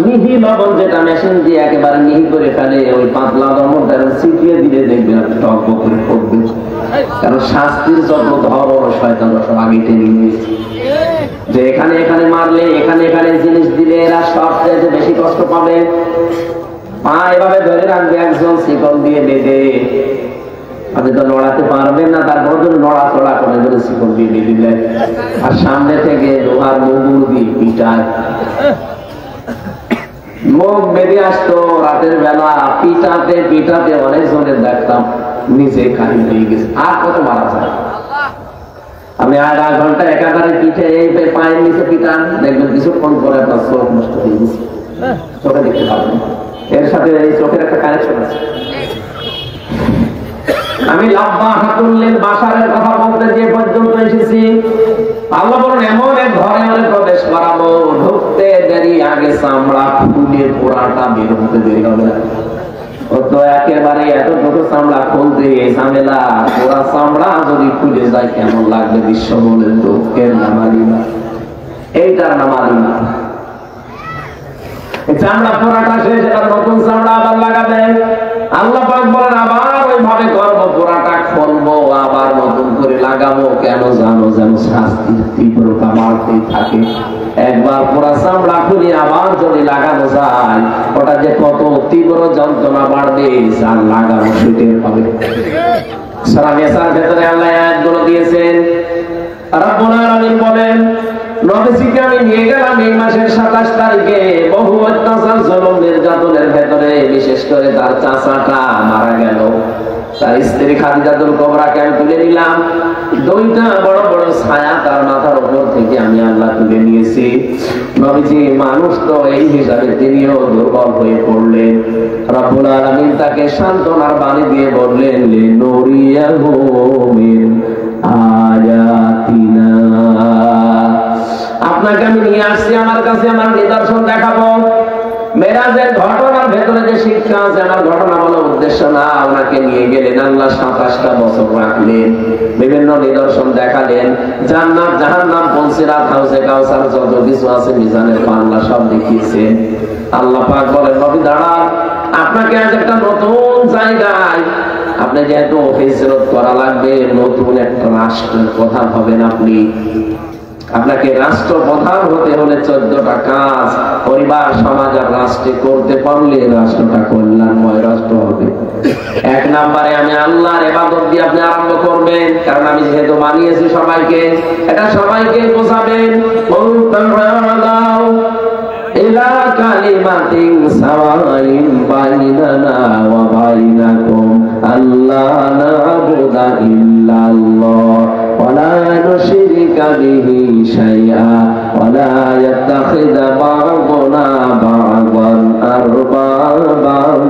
S1: মিহি লবণ, যেটা মেশিন দিয়ে একেবারে মিহি করে ফেলে, ওই পাতলা লবণটা ছিটিয়ে দিলে দেখবে টক করে পড়বে। কারণ শাস্তির যত ধরন শয়তান সব আগে টেনে নিয়েছে, যে এখানে এখানে মারলে, এখানে এখানে জিনিস দিলে এরা সব চাইতে বেশি কষ্ট পাবে। পা এভাবে ধরে রাখবে একজন, শিকল দিয়ে বেঁধে, আপনি তো লড়াতে পারবেন না, তারপর তো নড়াচড়া করে ধরে শিকল দিয়ে বেঁধে দিলেন, আর সামনে থেকে লোহার মুগুর দিয়ে পিটায়। মুখ বেরিয়ে আসতো রাতের বেলা, পিটাতে পিটাতে অনেক জনের দেখতাম নিচে খালি হয়ে গেছে। আর কত মারা যায়? আমি 8 ঘন্টা একাধারে পিঠে এই পায়ের নিচে পিটান, দেখবেন কিছুক্ষণ পরে আপনার চোখ নষ্ট হয়ে গেছে, চোখে দেখতে পাবেন। এর সাথে এই চোখের একটা কানেকশন আছে। আমি লাব্বা হাতুল্লের বাসারের কথা বলতে যে পর্যন্ত এসেছি, আল্লাহ বলেন এমন এক ঘরে আমি প্রবেশ করাবো, ঢুকতে দেরি আগে চামড়া খুলে পোড়াটা বের হতে দেরি হবে না। ও তো একেবারে এতটুকু চামড়া খুলতে ঝামেলা, পোড়া চামড়া যদি খুলে যায় কেমন লাগবে বিশ্ব বলেন তো? কেন নামালি না, এইটার নামালি না। চামড়া পোড়াটা শেষ, এবার নতুন চামড়া আবার লাগাবে। আল্লাহ পাক বলেন আবার ওইভাবে করবো, পোড়াটা খুলবো, আবার নতুন করে লাগাবো। কেন জানো? যেন শাস্তির তীব্রতা বাড়তেই থাকে। একবার পোড়া চামড়া খুলে আবার যদি লাগানো যায়, ওটা যে কত তীব্র যন্ত্রণা বাড়বে, যার লাগানো সেটাই হবে। সূরা নিসার ভেতরে আল্লাহ আয়াতগুলো দিয়েছেন। রব্বুল আলামিন বলেন, নবীকে আমি নিয়ে গেলাম এই মাসের 27 তারিখে, বহু অত্যাচার জুলুম নির্যাতনের ভেতরে, বিশেষ করে তার চাচাটা মারা গেল, তার স্ত্রী খাদিজাতুল কুবরাকে আমি তুলে নিলাম। 2টা বড় বড় ছায়া তার মাথার উপর থেকে আমি আল্লাহ তুলে নিয়েছি। নবীজি মানুষ তো, এই হিসাবে তিনিও দুর্বল হয়ে পড়লেন। রব্বুল আলামিন তাকে সান্ত্বনার বাণী দিয়ে বললেন, লিনুরিয়াহু মিন আয়াতিনা, আপনাকে আমি নিয়ে আসছি আমার কাছে, আমার নিদর্শন দেখাবো। মেরাজের ঘটনার ভেতরে যে শিক্ষা আছে, আমার ঘটনা বলার উদ্দেশ্য না। ওনাকে নিয়ে গেলেন, আল্লাহ 27টা বছর রাখলেন, বিভিন্ন নিদর্শন দেখালেন, জান্নাত জাহান্নাম, পলসিরাত, হাউজে কাউসার, যত কিছু আছে মিজানের পাল্লা সব দেখিয়েছেন। আল্লাহ পাক বলেন, নবী দাঁড়ান, আপনাকে আজ একটা নতুন জায়গায়, আপনি যেহেতু হিজরত করা লাগবে, নতুন একটা রাষ্ট্রের প্রধান হবেন আপনি। আপনাকে রাষ্ট্র প্রধান হতে হলে 14টা কাজ পরিবার, সমাজ আর রাষ্ট্রে করতে পারলে রাষ্ট্রটা কল্যাণময় রাষ্ট্র হবে। 1 নম্বরে আমি আল্লাহর ইবাদত দিয়ে আপনি আরম্ভ করবেন, কারণ আমি যেহেতু বানিয়েছি সবাইকে, এটা সবাইকে বোঝাবেন। ইলা কালিমাতিন সাওয়াইন বাইনানা ওয়া বাইনাকুম আল্লা না'বুদা ইল্লাল্লাহ ওয়া লা নুশরিকা বিহি শাইআ ওয়া লা ইয়াত্তাখিযা বা'দুনা বা'দান আরবাবান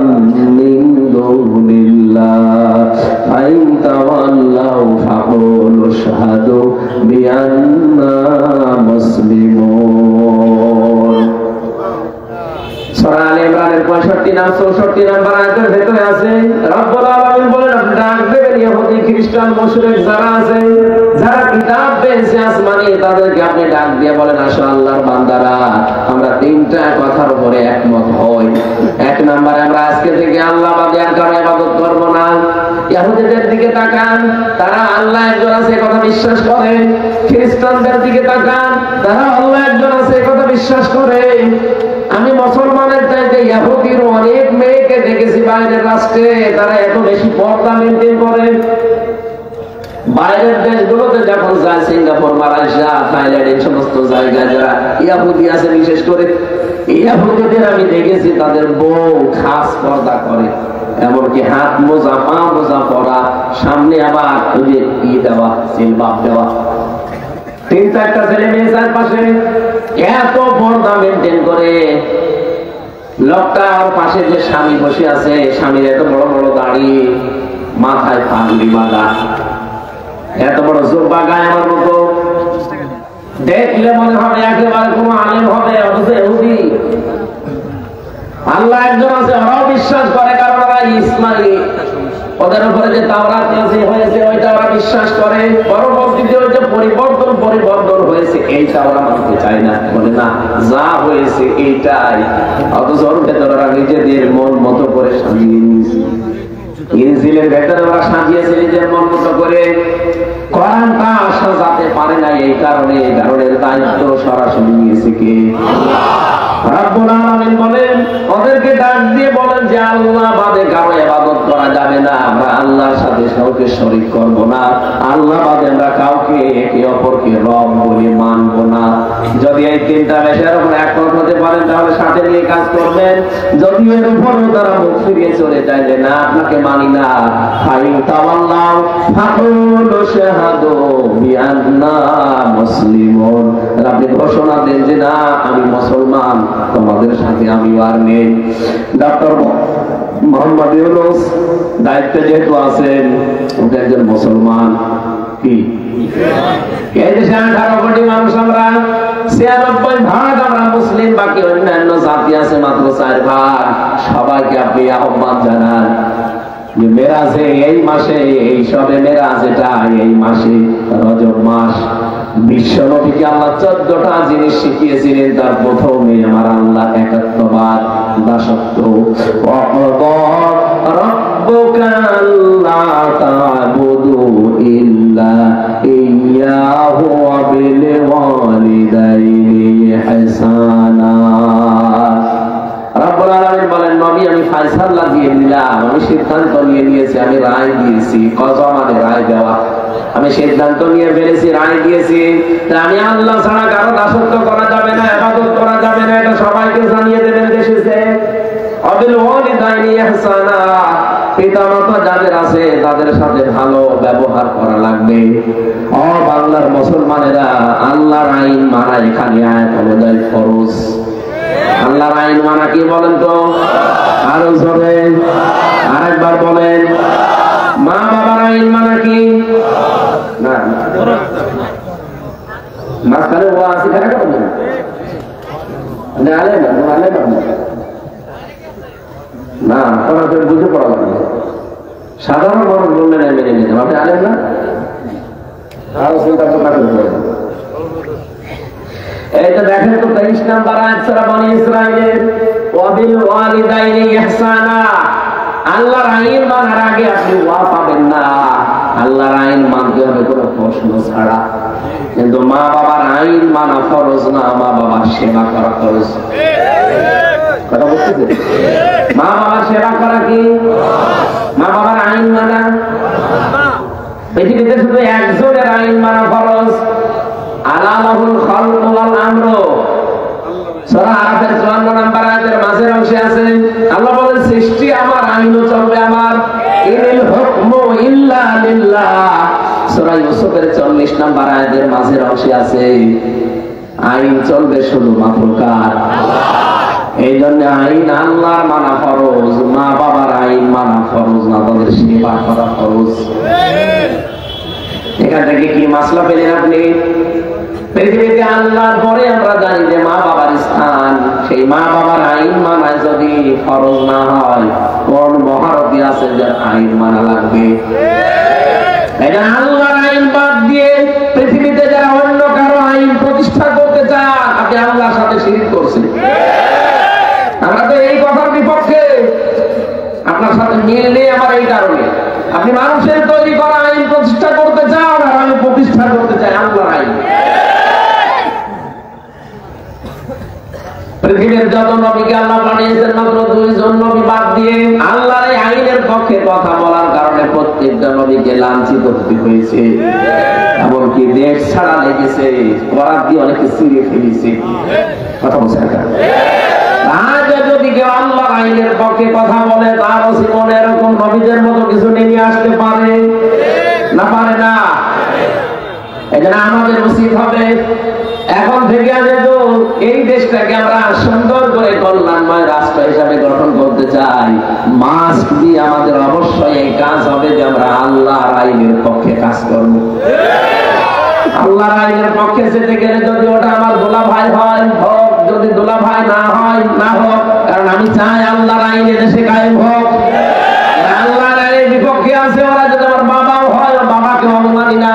S1: মিন দুনিল্লাহ ফাইন তাওয়াল্লাউ ফাকুলু আশহাদু বিআন্না মুসলিমুন। সূরা আলে ইমরানের 65 নাম 64 নাম্বার আয়াতের ভেতরে আছে, রব্বুল আলামিন বলেন, আপনি ডাক দেবেন ইহুদি, খ্রিস্টান, মুশরিক যারা আছে, যারা কিতাব পেয়েছে আসমানি, তাদেরকে আপনি ডাক দিয়ে বলেন, আসো আল্লাহর বান্দারা, আমরা 3টা কথার উপরে একমত হই। 1 নম্বরে আমরা আজকে থেকে আল্লাহ বাদে আর কারো ইবাদত করব না। ইহুদিদের দিকে তাকান, তারা আল্লাহ একজন আছে কথা বিশ্বাস করে। খ্রিস্টানদের দিকে তাকান, তারা আল্লাহ বিশ্বাস করে। আমি মুসলমানের চাইতে ইহুদির অনেক মেয়েকে দেখেছি বাইরের রাষ্ট্রে, তারা এত বেশি পর্দা মেনটেন করে। বাইরের দেশগুলোতে যখন যায়, সিঙ্গাপুর, মালয়েশিয়া, থাইল্যান্ড, এই সমস্ত জায়গায় যারা ইহুদি আছে, বিশেষ করে ইহুদিদের আমি দেখেছি তাদের বউ খাস পর্দা করে, এমনকি হাত মোজা, পা মোজা পরা, সামনে আবার দেওয়া, সিলবাব দেওয়া, 3-4টা ছেলে মেয়ে চারপাশে, এত পর্দা মেনটেন করে। লোকটা ওর পাশে যে স্বামী বসে আছে, স্বামীর এত বড় বড় দাড়ি, মাথায় পাগড়ি বাঁধা, এত বড় জুব্বা গায়ে আমার মতো, দেখলে মনে হবে একেবারে কোনো আলেম হবে, অথচ ইহুদি। আল্লাহ একজন আছে, ওরাও বিশ্বাস করে, কারণ ওরা ইসমাইলি, ওদের উপরে যে তাওরাত নাযিল হয়েছে ওইটা ওরা বিশ্বাস করে। পরবর্তীতে ওইটা পরিবর্তন হয়েছে, এইটা ওরা মানতে চায় না, বলে না যা হয়েছে এইটাই। অথচ ওর ভেতরে ওরা নিজেদের মন মতো করে সাজিয়ে নিয়েছে। ইনজিলের ভেতরে ওরা সাজিয়েছে নিজের মন মতো করে। কোরআনটা সাজাতে পারে না, এই কারণে দায়িত্ব সরাসরি নিয়েছে কে? রব্বুল আলামিন বলেন, ওদেরকে ডাক দিয়ে বলেন যে আল্লাহ বাদে কারো ইবাদত করা যাবে না, আমরা আল্লাহর সাথে কাউকে শরীক করব না, আল্লাহ বাদে আমরা কাউকে একে অপরকে রব বলে মানব না। যদি এই তিনটা বিষয়ের উপর একমত হতে পারেন তাহলে সাথে নিয়ে কাজ করবেন। যদি এর উপরও তারা মুখ ফিরিয়ে চলে যায় যে না আপনাকে মানি না, ফাইন তাওয়াল্লাহ ফাকুলু শাহাদু বিআন্না মুসলিমুন, আপনি ঘোষণা দেন যে না আমি মুসলমান, তোমাদের সাথে আমি আর নেই। ডক্টর মোহাম্মদ ইউনূস দায়িত্বে যেহেতু আছেন, উনি একজন মুসলমান। কি এই দেশে 18 কোটি মানুষ, আমরা 96% আমরা মুসলিম, বাকি অন্যান্য জাতি আছে মাত্র 4%। সবাইকে আপনি আহ্বান জানান যে মেরাজে এই মাসে, এই সবে মেরাজ, এটা এই মাসে রজব মাস, বিশ্ব নবীকে আল্লাহ 14টা জিনিস শিখিয়েছিলেন। তার প্রথমে আমার আল্লাহ একাত্মবাদ, দাসত্ব, রাব্বুকা আল্লা তা'বুদু ইল্লা ইয়্যাহু ওয়া বিল ওয়ালিদাইনি ইহসানা। রব্বুল আলামিন বলেন, নবী আমি ফয়সালা দিয়ে দিলাম, আমি সিদ্ধান্ত নিয়ে নিয়েছি, আমি রায় দিয়েছি। কসম, মানে রায় দেওয়া, আমি সিদ্ধান্ত নিয়ে ফেলেছি, রায় দিয়েছি। আমি আল্লাহ ছাড়া কারো দাসত্ব করা যাবে না, ইবাদত করা যাবে না, এটা সবাইকে জানিয়ে দেবেন দেশেছে। অবিল ওয়ালিদাইনি ইহসানা, পিতামাতা যাদের আছে তাদের সাথে ভালো ব্যবহার করা লাগবে। ও বাংলার মুসলমানেরা, আল্লাহর আইন মানা এখানে আয়াত অনুযায়ী ফরজ। আল্লাহর আইন মানা কি বলেন তো? আরো জোরে আরেকবার বলেন। মা বাবার আইন মানা কি? না মাঝখানে ও আসি খারাপ করবেন না, আলেম না, তোরা বুঝে পড়া লাগবে। সাধারণ মানুষ বললে না মেনে নিতে, আপনি আলেম না, আরো চিন্তা ভাবনা করতে। এই তো দেখেন তো 23 নম্বর আয়াত সূরা বনী ইসরাঈলের, ওয়াবিল ওয়ালিদাইনি ইহসানা। আল্লাহর আইন মানার আগে আপনি ওয়া পাবেন না, আল্লাহর আইন মানতে হবে কোনো প্রশ্ন ছাড়া। কিন্তু মা বাবার আইন মানা ফরজ না, মা বাবার সেবা করা ফরজ। কথা বুঝতে? মা বাবার সেবা করা কি? মা বাবার আইন মানা। পৃথিবীতে শুধু একজনের আইন মানা ফরজ। আলালাহুল খালকু ওয়াল আমরু, সূরা আরাফের 54 নম্বর আয়াতের মাঝের অংশে আছে, আল্লাহ বলেন সৃষ্টি আমার, আইনও চলবে আমার। ইনিল হুকমু ইল্লা লিল্লাহ, সূরা ইউসুফের 40 নম্বর আয়াতের মাঝের অংশে আছে, আইন চলবে শুধুমাত্র কার? এই জন্য আইন আল্লাহর মানা ফরজ, মা বাবার আইন মানা ফরজ না, তাদের সেবা করা ফরজ। এখান থেকে কি মাসলা পেলেন আপনি? পৃথিবীতে আল্লাহর পরে আমরা জানি যে মা বাবার স্থান, সেই মা বাবার আইন মানা যদি ফরজ না হয়, কোন মহারতি আছে যার আইন মানা লাগবে? এটা আল্লাহর আইন বাদ দিয়ে পৃথিবীতে যারা অন্য কারো আইন প্রতিষ্ঠা করতে চান, আপনি আল্লাহর সাথে শিরক করছেন। আমরা তো এই কথার বিপক্ষে, আপনার সাথে মিল নেই আমার এই কারণে। আপনি মানুষের তৈরি করা আইন প্রতিষ্ঠা করতে চান, আর আমি প্রতিষ্ঠা করতে চাই আল্লাহর আইন। পৃথিবীর যত নবীকে আল্লাহ পাঠিয়েছেন মাত্র 2 জন নবী বাদ দিয়ে আল্লাহর এই আইনের পক্ষে কথা বলার কারণে প্রত্যেকটা নবীকে লাঞ্ছিত হতে হয়েছে। এমনকি দেশ ছাড়া লেগেছে, করার দিয়ে অনেকে ছিঁড়ে ফেলেছে। কথা বলছেন না? আজ যদি কেউ আল্লাহর আইনের পক্ষে কথা বলে তার জীবনে এরকম নবীদের মতো কিছু নেমে আসতে পারে না? পারে না। এজন্য আমাদের উচিত হবে এখন থেকে যেহেতু এই দেশটাকে আমরা সুন্দর করে কল্যাণময় রাষ্ট্র হিসাবে গঠন করতে চাই, মাস্ক দিয়ে আমাদের অবশ্যই এই কাজ হবে যে আমরা আল্লাহর আইনের পক্ষে কাজ করব। আল্লাহর আইনের পক্ষে যেতে গেলে যদি ওটা আমার দোলা ভাই হয় হোক, যদি দোলা ভাই না হয় না হোক, কারণ আমি চাই আল্লাহর আইনে দেশে কায়েম হোক। আল্লাহর আইনের বিপক্ষে আছে ওরা যদি আমার বাবাও হয়, বাবাকে আমি মানি না।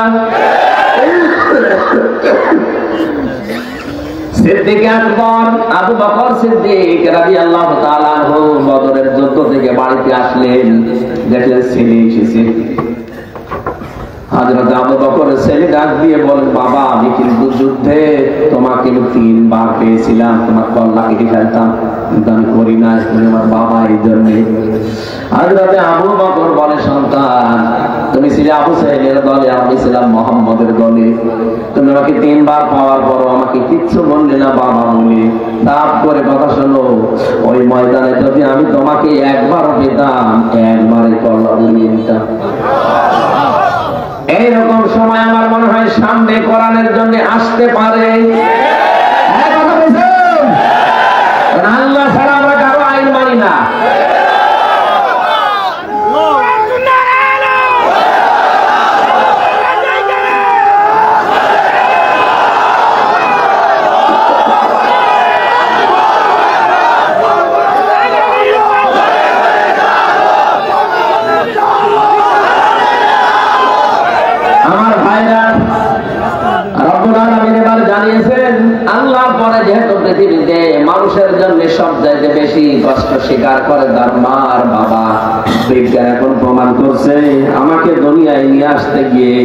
S1: সিদ্দিক আকবর আবু বকর সিদ্দিক রাদিয়াল্লাহু তাআলা আনহু বদরের যুদ্ধ থেকে বাড়িতে আসলেন, দেখলেন ছেলে এসেছে। হযরত আবু বকরের ছেলে ডাক দিয়ে বলেন, বাবা আমি কিন্তু যুদ্ধে তোমাকে 3 বার পেয়েছিলাম, তোমার কল্লা কেটে ফেলতাম, কিন্তু আমি করি না, তুমি আমার বাবা, এই জন্য। হযরত আবু বকর বলে, সন্তান তুমি ছিলে আবু সাহেবের দলে, আমি ছিলাম মুহাম্মদের দলে, তুমি আমাকে 3 বার পাওয়ার পরও আমাকে কিচ্ছু বললে না বাবা বলে। তাপ করে কথা শোনো, ওই ময়দানে যদি আমি তোমাকে একবার পেতাম, একবারে কল্লা উড়িয়ে দিতাম। এইরকম সময় আমার মনে হয় সামনে কোরআনের জন্য আসতে পারে। আল্লাহ ছাড়া আমরা কারো আইন মানি না। পৃথিবীতে মানুষের জন্য সবচাইতে বেশি কষ্ট স্বীকার করে তার মা আর বাবা। বিজ্ঞান এখন প্রমাণ করছে, আমাকে দুনিয়ায় নিয়ে আসতে গিয়ে,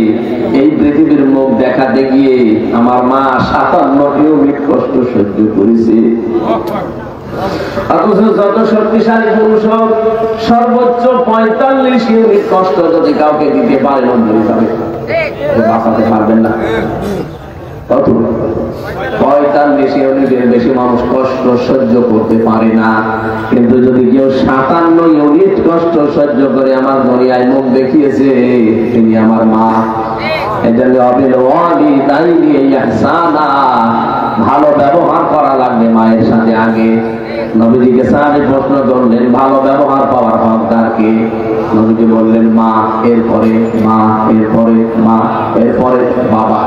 S1: এই পৃথিবীর মুখ দেখাতে গিয়ে আমার মা 57 ইউনিট কষ্ট সহ্য করেছে। অথচ যত শক্তিশালী পুরুষ হোক, সর্বোচ্চ 45 ইউনিট কষ্ট যদি কাউকে দিতে পারে বাঁচাতে পারবেন না। কত? 45 ইউনিটের বেশি মানুষ কষ্ট সহ্য করতে পারে না। কিন্তু যদি কেউ 57 ইউনিট কষ্ট সহ্য করে আমার দুনিয়ায় মুখ দেখিয়েছে, তিনি আমার মা। এজন্য ভালো ব্যবহার করা লাগবে মায়ের সাথে। আগে নবীজিকে সাহাবী প্রশ্ন করলেন, ভালো ব্যবহার পাওয়ার হকদার কে? নবীজি বললেন মা, এরপরে মা, এরপরে মা, এরপরে বাবা।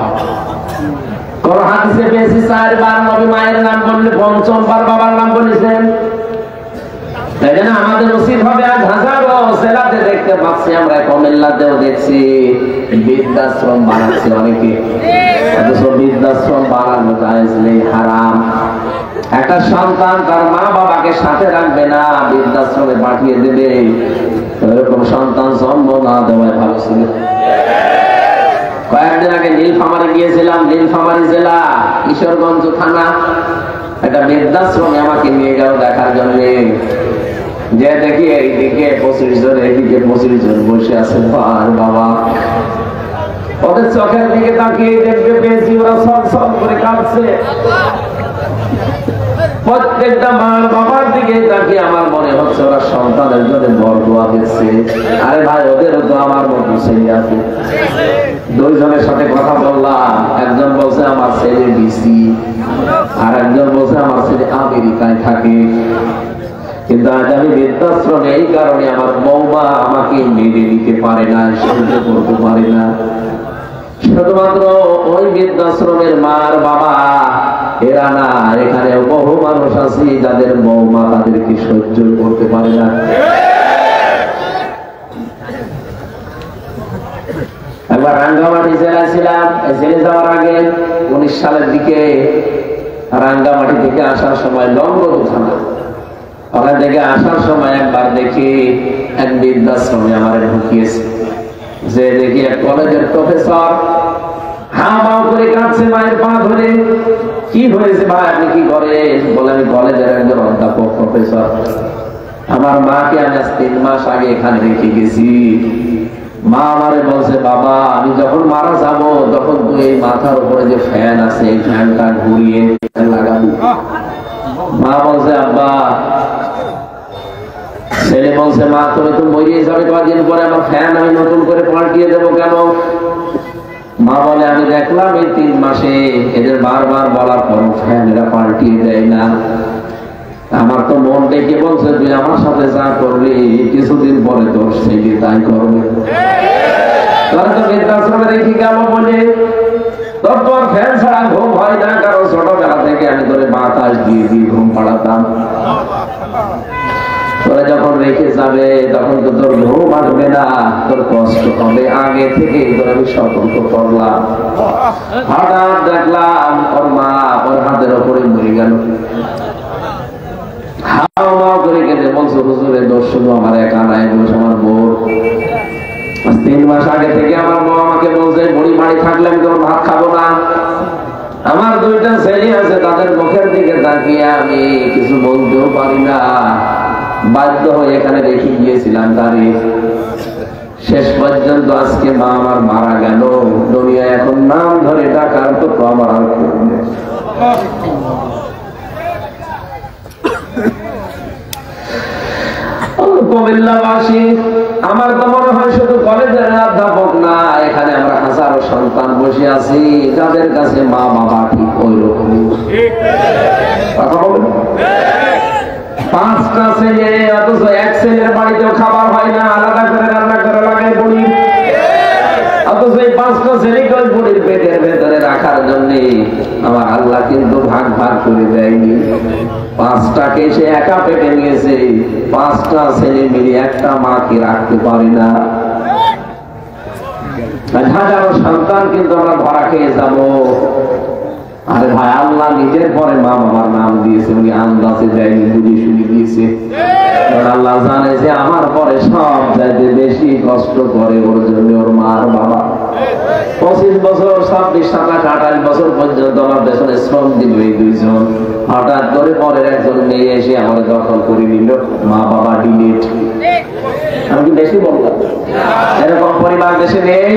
S1: কোন হাদিসে পেয়েছি 4 বার নবী মায়ের নাম বললে, 5ম বার বাবার নাম বলেছেন। তাই জন্য আমাদের উচিত হবে, আজ হাজারো জেলাতে দেখতে পাচ্ছি আমরা, কুমিল্লাতেও দেখছি বৃদ্ধাশ্রম বানাচ্ছে অনেকে। অথচ বৃদ্ধাশ্রম বানানো জায়েজ নেই, হারাম। একটা সন্তান তার মা বাবাকে সাথে রাখবে না, বৃদ্ধাশ্রমে পাঠিয়ে দেবে, এরকম সন্তান জন্ম না দেওয়াই ভালো ছিল। কয়েকদিন আগে নীলফামারী গিয়েছিলাম, নীলফামারী জেলা কিশোরগঞ্জ থানা, একটা বৃদ্ধাশ্রমে আমাকে নিয়ে গেল দেখার জন্য। যে দেখি এইদিকে 25 জন, এইদিকে 25 জন বসে আছে। আর বাবা, ওদের চোখের দিকে তাকিয়ে দেখতে পেয়েছি ওরা সব সব করে কাঁদছে। প্রত্যেকটা মার বাবার দিকে তাকিয়ে আমার মনে হচ্ছে ওরা সন্তানের জন্য বরদোয়া দিচ্ছে। আরে ভাই, ওদেরও তো আমার মতো ছেলে আছে। 2 জনের সাথে কথা বললাম, একজন বলছে আমার ছেলে ডিসি, আর একজন বলছে আমার ছেলে আমেরিকায় থাকে। কিন্তু আজ আমি বৃদ্ধাশ্রমে, এই কারণে আমার বৌমা আমাকে মেনে নিতে পারে না, সহ্য করতে পারে না। শুধুমাত্র ওই বৃদ্ধাশ্রমের মার বাবা এরা না, এখানে বহু মানুষ আছে যাদের বৌমা তাদেরকে সহ্য করতে পারে না। একবার রাঙ্গামাটি জেলায় ছিলাম, জেলে যাওয়ার আগে 19 সালের দিকে রাঙ্গামাটি থেকে আসার সময় লংগদু থানা, ওখান থেকে আসার সময় একবার দেখি এক বৃদ্ধাশ্রমে আমার ঢুকিয়েছে। যে দেখি এক কলেজের প্রফেসর হাওয়া করে কাঁদছে মায়ের পা ধরে। কি হয়েছে ভাই, আপনি কি করেন? বলে আমি কলেজের একজন অধ্যাপক, প্রফেসর। আমার মাকে আমি 3 মাস আগে এখানে রেখে গেছি। মা আমারে বলছে, বাবা আমি যখন মারা যাব তখন তুই এই মাথার উপরে যে ফ্যান আছে এই ফ্যানটা ঘুরিয়ে লাগাবি। মা বলছে, আব্বা। ছেলে বলছে, মা তুমি তো মরিয়ে যাবে কয়েকদিন পরে, আমার ফ্যান আমি নতুন করে পাল্টিয়ে দেবো কেন? মা বলে, আমি দেখলাম এই 3 মাসে এদের বারবার বলার পর ফ্যান এরা পাল্টিয়ে দেয় না। আমার তো মন ডেকে বলছে, তুই আমার সাথে যা করবি কিছুদিন পরে তোর ছেলে তাই করবে। তোর তো বৃদ্ধাশ্রমে রেখে গেল বলে তোর তো আর ফ্যান ছাড়া ঘুম হয় না, কারণ ছোটবেলা থেকে আমি তোরে বাতাস দিয়ে দিয়ে ঘুম পাড়াতাম। তোরা যখন রেখে যাবে তখন তো তোর ঘুম আসবে না, তোর কষ্ট হবে। আগে থেকে তোর আমি সতর্ক করলাম। হঠাৎ দেখলাম ওর মা ওর হাতের ওপরে মরে গেল। হাওয়া করে কেঁদে বলছে, হুজুরের দোষ শুধু আমার একা নাই, দোষ আমার বউ। 3 মাস আগে থেকে আমার বউ আমাকে বলছে, বুড়ি বাড়ি থাকলে আমি তোর ভাত খাবো না। আমার 2টা ছেলে আছে, তাদের মুখের দিকে তাকিয়ে আমি কিছু বলতেও পারি না। বাধ্য হয়ে এখানে রেখে গিয়েছিলাম তারে। শেষ পর্যন্ত আজকে মা আমার মারা গেল। দুনিয়া এখন নাম ধরে ডাকার তো আমার আর কেউ নেই। কুমিল্লাবাসী, আমার তো মনে হয় শুধু কলেজের অধ্যাপক না, এখানে আমরা হাজারো সন্তান বসে আছি যাদের কাছে মা বাবা ঠিক ওই রকমই। কথা বলেন, 5টা ছেলে অথচ এক ছেলের বাড়িতেও খাবার হয় না, আলাদা করে রান্না করে লাগাই পড়ি। অথচ এই 5টা ছেলেকে ওই বুড়ির পেটের ভেতরে রাখার জন্য আমার আল্লাহ কিন্তু ভাগ ভাগ করে দেয়নি। 5টাকে সে একা পেটে নিয়েছে। 5টা ছেলে মিলে একটা মাকে রাখতে পারে না। হাজারো সন্তান কিন্তু আমরা ধরা খেয়ে যাবো। আরে ভাই, আল্লাহ নিজের পরে মা বাবার নাম দিয়েছে, উনি আন্দাজে দেয়নি, বুঝে শুনে দিয়েছে। আল্লাহ জানে যে আমার পরে সব চাইতে বেশি কষ্ট করে ওর জন্য ওর মা আর বাবা। 25 বছর 26, 27, 28 বছর পর্যন্ত আমার পেছনে শ্রম দিল এই 2জন। হঠাৎ করে পরের একজন মেয়ে এসে আমার দখল করে নিল। মা বাবা ডিলিট। আমি কি বেশি বললাম? এরকম পরিবার দেশে নেই।